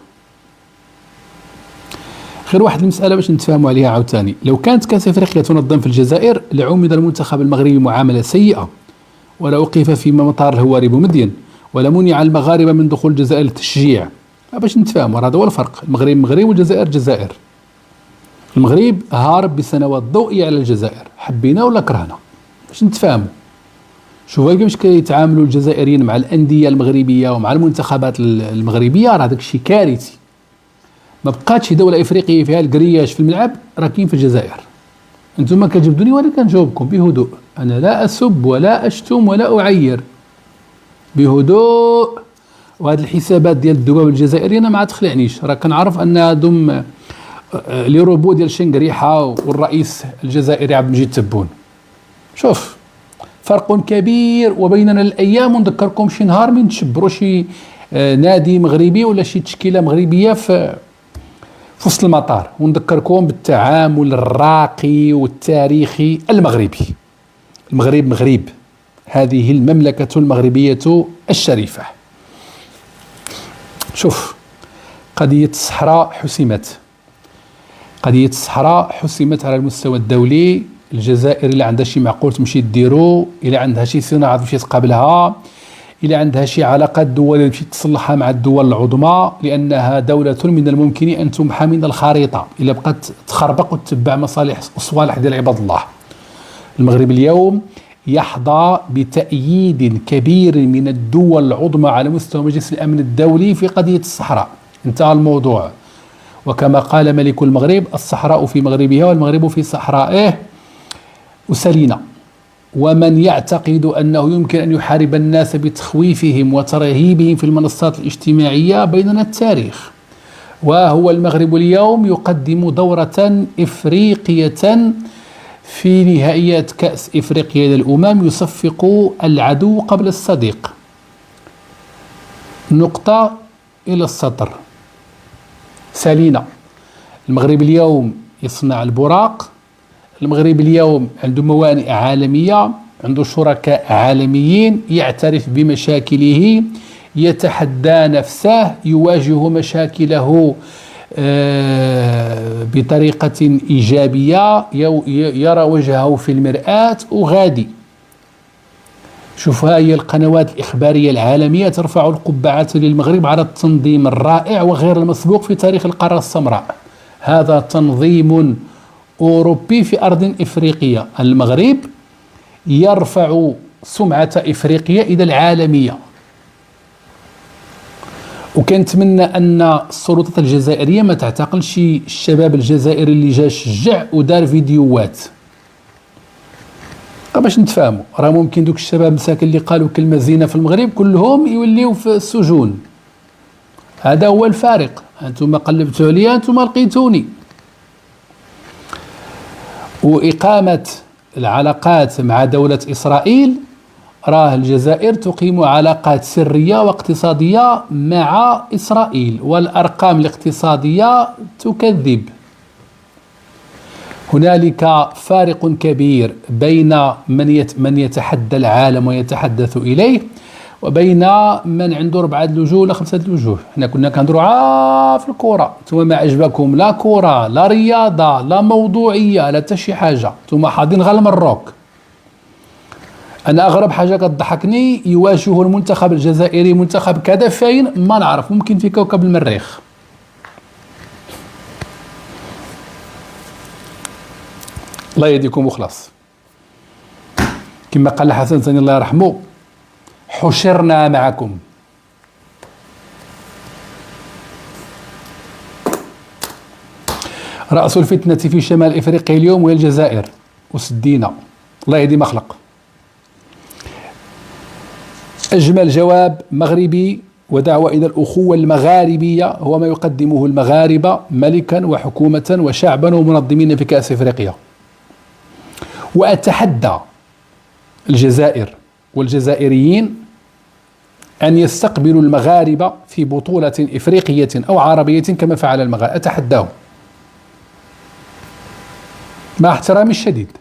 غير واحد المسألة باش نتفاهموا عليها عاوتاني، لو كانت كأس إفريقيا تنظم في الجزائر لعومد المنتخب المغربي معاملة سيئة، ولا أوقف في مطار الهواري بومدين، ولا منع المغاربة من دخول الجزائر للتشجيع. باش نتفاهموا، هذا هو الفرق. المغرب مغرب والجزائر جزائر. المغرب هارب بسنوات ضوئية على الجزائر، حبينا ولا كرهنا، باش نتفاهموا. شوفوا كيفاش كيتعاملوا الجزائريين مع الأندية المغربية ومع المنتخبات المغربية، راه داك الشيء كارثي. ما بقاتش دولة إفريقية فيها الكرياش في الملعب، راه كاين في الجزائر. انتم كتجبدوني وانا كنجاوبكم بهدوء، انا لا اسب ولا اشتم ولا اعير، بهدوء. وهذه الحسابات ديال الذباب الجزائري انا ما تخلعنيش، راه كنعرف ان هادم لي روبو ديال شنقريحه والرئيس الجزائري عبد المجيد تبون. شوف، فرق كبير وبيننا الايام، ونذكركم شي نهار من تشبروا شي نادي مغربي ولا شي تشكيله مغربيه في وسط المطار، ونذكركم بالتعامل الراقي والتاريخي المغربي. المغرب مغرب، هذه المملكة المغربية الشريفة. شوف، قضية الصحراء حسمت، قضية الصحراء حسمت على المستوى الدولي. الجزائر اللي عندها شي معقول تمشي ديرو، إلى عندها شي صناعة تمشي تقابلها، إلى عندها شي علاقات دولية تمشي تصلحها مع الدول العظمى، لأنها دولة من الممكن أن تمحى من الخريطة إلا بقت تخربق وتتبع مصالح وصوالح ديال عباد الله. المغرب اليوم يحظى بتأييد كبير من الدول العظمى على مستوى مجلس الأمن الدولي في قضية الصحراء. انتهى الموضوع. وكما قال ملك المغرب: الصحراء في مغربها والمغرب في صحرائه. وسلينا. ومن يعتقد أنه يمكن أن يحارب الناس بتخويفهم وترهيبهم في المنصات الاجتماعية، بيننا التاريخ. وهو المغرب اليوم يقدم دورة إفريقية في نهائيات كأس إفريقيا للأمم، يصفق العدو قبل الصديق. نقطة إلى السطر. سالينا. المغرب اليوم يصنع البراق. المغرب اليوم عنده موانئ عالمية، عنده شركاء عالميين، يعترف بمشاكله، يتحدى نفسه، يواجه مشاكله بطريقة إيجابية، يرى وجهه في المرآة وغادي. شوف، هاي القنوات الإخبارية العالمية ترفع القبعة للمغرب على التنظيم الرائع وغير المسبوق في تاريخ القارة السمراء. هذا تنظيم أوروبي في أرض إفريقية. المغرب يرفع سمعة إفريقيا إلى العالمية. وكنتمنى أن السلطات الجزائرية ما تعتقلش الشباب الجزائري اللي جا شجع ودار فيديوهات باش نتفاهموا. راه ممكن دوك الشباب مساكن اللي قالوا كلمة زينة في المغرب كلهم يوليو في السجون. هذا هو الفارق. أنتم قلبتوا عليا، أنتم لقيتوني. وإقامة العلاقات مع دولة إسرائيل، راه الجزائر تقيم علاقات سرية واقتصادية مع إسرائيل، والأرقام الاقتصادية تكذب. هنالك فارق كبير بين من يتحدى العالم ويتحدث إليه وبين من عنده 4 الوجوه ولا 5 الوجوه. حنا كنا كنهضروا في الكرة، ثم ما عجبكم لا كرة لا رياضة لا موضوعية لا حتى شي حاجة، ثم حاضين غير المروك. أنا أغرب حاجة كتضحكني يواجه المنتخب الجزائري منتخب كذا فاين ما نعرف، ممكن في كوكب المريخ. الله يهديكم وخلاص. كما قال الحسن ثاني الله يرحمه: حشرنا معكم. رأس الفتنة في شمال إفريقيا اليوم هي الجزائر وسدينا. الله يهدي ما خلق. أجمل جواب مغربي ودعوة إلى الأخوة المغاربية هو ما يقدمه المغاربة ملكا وحكومة وشعبا ومنظمين في كأس إفريقيا. وأتحدى الجزائر والجزائريين أن يستقبلوا المغاربة في بطولة إفريقية أو عربية كما فعل المغاربة. أتحداهم مع احترامي الشديد.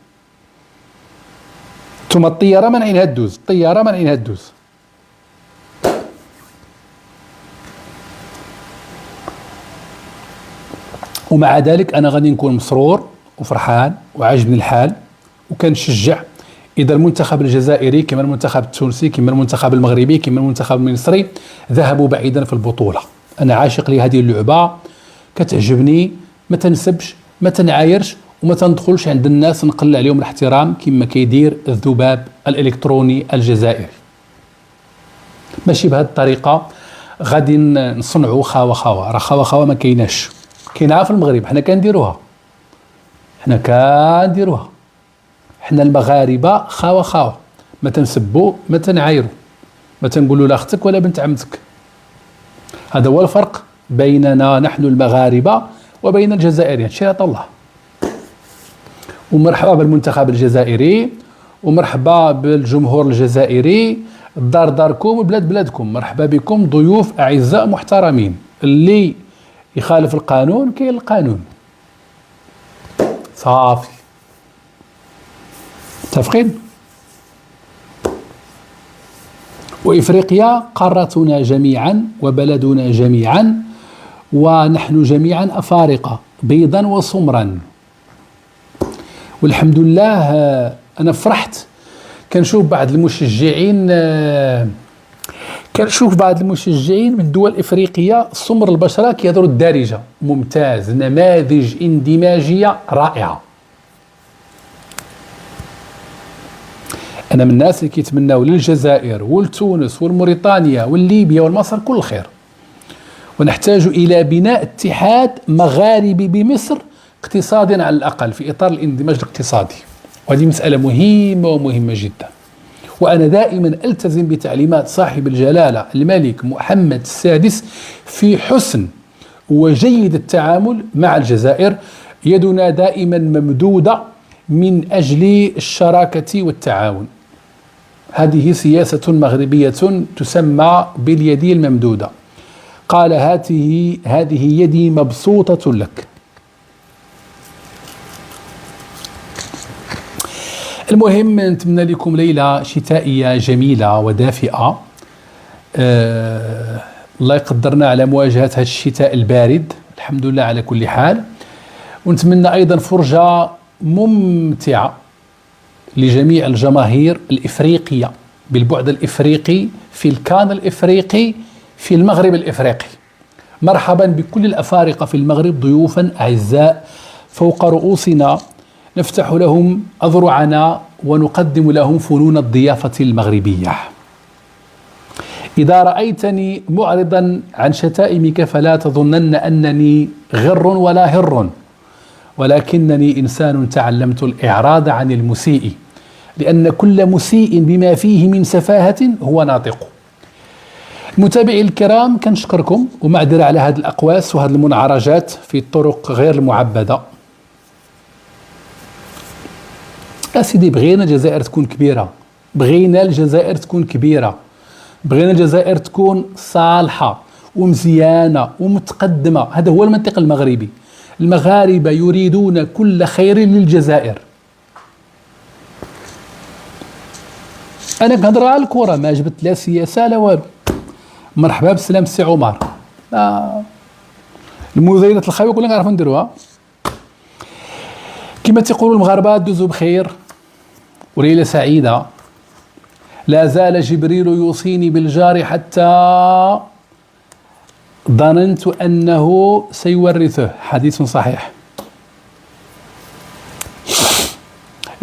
ثم الطيارة من عينها تدوز، الطيارة من عينها تدوز. ومع ذلك أنا غادي نكون مسرور وفرحان وعاجبني الحال، وكنشجع إذا المنتخب الجزائري كما المنتخب التونسي كما المنتخب المغربي كما المنتخب المصري ذهبوا بعيدا في البطولة. أنا عاشق لهذه اللعبة، كتعجبني، ما تنسبش ما تنعايرش وما تندخلش عند الناس نقل عليهم الاحترام كما كيدير الذباب الإلكتروني الجزائري. ماشي بهذه الطريقة غادي نصنعوا خاوة. راه خاوة ما كايناش، كاينه في المغرب، حنا كنديروها. حنا المغاربة خاوة، ما تنسبوا ما تنعايروا، ما تنقولوا لا اختك ولا بنت عمتك. هذا هو الفرق بيننا نحن المغاربة وبين الجزائريين. شهادة الله. ومرحبا بالمنتخب الجزائري، ومرحبا بالجمهور الجزائري. الدار داركم والبلاد بلادكم. مرحبا بكم ضيوف أعزاء محترمين. اللي يخالف القانون كاين القانون. صافي. متفقين؟ وإفريقيا قارتنا جميعا وبلدنا جميعا، ونحن جميعا أفارقة بيضا وسمرا. والحمد لله أنا فرحت كنشوف بعض المشجعين من الدول الإفريقية سمر البشرة كيهضروا الدارجة. ممتاز، نماذج اندماجية رائعة. أنا من الناس اللي كيتمناو للجزائر ولتونس والموريتانيا والليبيا والمصر كل خير، ونحتاج إلى بناء اتحاد مغاربي بمصر اقتصاديا على الأقل في إطار الاندماج الاقتصادي، وهذه مسألة مهمة ومهمة جدا. وأنا دائما ألتزم بتعليمات صاحب الجلالة الملك محمد السادس في حسن وجيد التعامل مع الجزائر. يدنا دائما ممدودة من أجل الشراكة والتعاون. هذه سياسة مغربية تسمى باليد الممدودة. قال: هذه يدي مبسوطة لك. المهم نتمنى لكم ليلة شتائية جميلة ودافئة. الله يقدرنا على مواجهة هذا الشتاء البارد، الحمد لله على كل حال. ونتمنى أيضا فرجة ممتعة لجميع الجماهير الإفريقية بالبعد الإفريقي، في الكان الإفريقي، في المغرب الإفريقي. مرحبا بكل الأفارقة في المغرب، ضيوفا أعزاء فوق رؤوسنا، نفتح لهم أذرعنا ونقدم لهم فنون الضيافة المغربية. إذا رأيتني معرضا عن شتائمك فلا تظنن أنني غر ولا هر، ولكنني إنسان تعلمت الإعراض عن المسيء، لأن كل مسيء بما فيه من سفاهة هو ناطق. متابعي الكرام، كنشكركم ومعذرة على هذه الأقواس وهذه المنعرجات في الطرق غير المعبدة. أسيدي بغينا الجزائر تكون كبيرة، بغينا الجزائر تكون كبيرة، بغينا الجزائر تكون صالحة ومزيانة ومتقدمة. هذا هو المنطق المغربي. المغاربة يريدون كل خير للجزائر. أنا كنهضر على الكرة، ما جبت لا سياسة لا والو. مرحبا بالسلام سي عمر. المزايدة الخاوية كلنا كنعرفو نديروها. كما تيقولوا المغاربة دوزو بخير وليلة سعيدة. لا زال جبريل يوصيني بالجار حتى ظننت أنه سيورثه، حديث صحيح.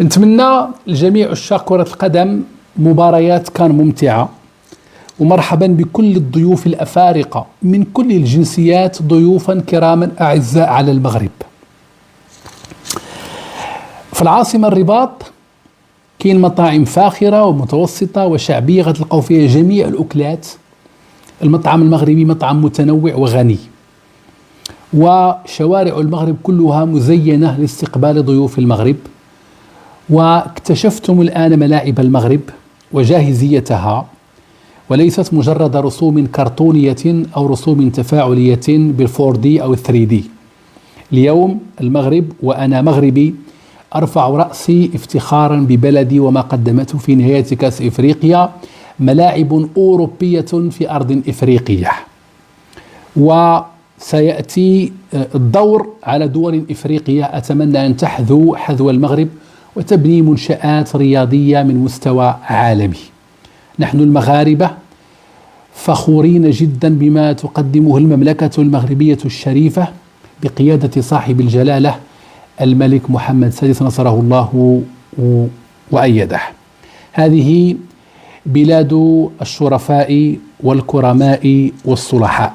نتمنى لجميع عشاق كرة القدم مباريات كان ممتعة، ومرحبا بكل الضيوف الأفارقة من كل الجنسيات، ضيوفا كراما أعزاء على المغرب. في العاصمة الرباط كاين مطاعم فاخرة ومتوسطة وشعبية غتلقاو فيها جميع الأكلات. المطعم المغربي مطعم متنوع وغني، وشوارع المغرب كلها مزينة لاستقبال ضيوف المغرب. واكتشفتم الآن ملاعب المغرب وجاهزيتها، وليست مجرد رسوم كرتونية أو رسوم تفاعلية بال4D أو 3D. اليوم المغرب وأنا مغربي أرفع رأسي افتخارا ببلدي وما قدمته في نهاية كأس إفريقيا، ملاعب أوروبية في أرض إفريقية. وسيأتي الدور على دول إفريقية أتمنى أن تحذو حذو المغرب وتبني منشآت رياضية من مستوى عالمي. نحن المغاربة فخورين جدا بما تقدمه المملكة المغربية الشريفة بقيادة صاحب الجلالة الملك محمد السادس نصره الله وأيده. هذه بلاد الشرفاء والكرماء والصلحاء.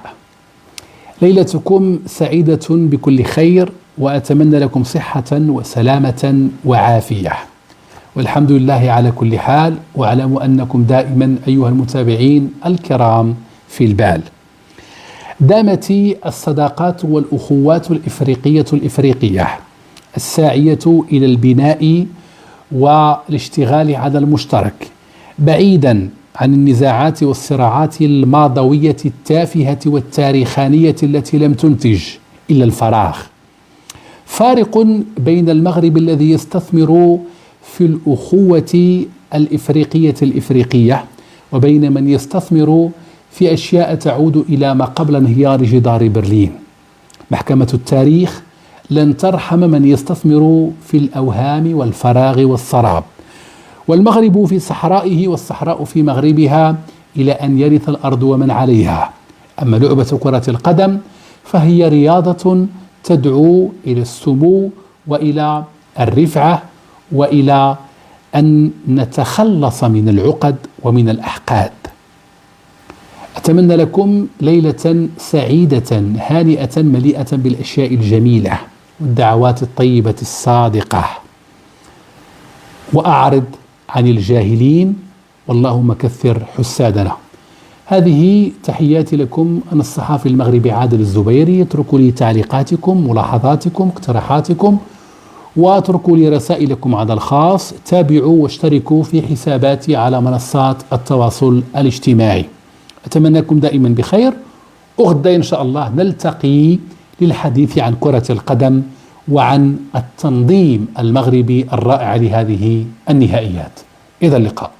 ليلتكم سعيدة بكل خير، وأتمنى لكم صحة وسلامة وعافية، والحمد لله على كل حال. واعلموا أنكم دائما أيها المتابعين الكرام في البال. دامت الصداقات والأخوات الإفريقية الساعية إلى البناء والاشتغال على المشترك، بعيدا عن النزاعات والصراعات الماضوية التافهة والتاريخانية التي لم تنتج إلا الفراغ. فارق بين المغرب الذي يستثمر في الأخوة الإفريقية وبين من يستثمر في أشياء تعود إلى ما قبل انهيار جدار برلين. محكمة التاريخ لن ترحم من يستثمر في الأوهام والفراغ والسراب. والمغرب في صحرائه والصحراء في مغربها إلى أن يرث الأرض ومن عليها. أما لعبة كرة القدم فهي رياضة تدعو إلى السمو وإلى الرفعة وإلى أن نتخلص من العقد ومن الأحقاد. أتمنى لكم ليلة سعيدة هانئة مليئة بالأشياء الجميلة والدعوات الطيبة الصادقة، وأعرض عن الجاهلين واللهم كثر حسادنا. هذه تحياتي لكم. أنا الصحافي المغربي عادل الزبيري. اتركوا لي تعليقاتكم، ملاحظاتكم، اقتراحاتكم، واتركوا لي رسائلكم على الخاص. تابعوا واشتركوا في حساباتي على منصات التواصل الاجتماعي. أتمنى لكم دائما بخير، وغدا إن شاء الله نلتقي للحديث عن كرة القدم وعن التنظيم المغربي الرائع لهذه النهائيات. إلى اللقاء.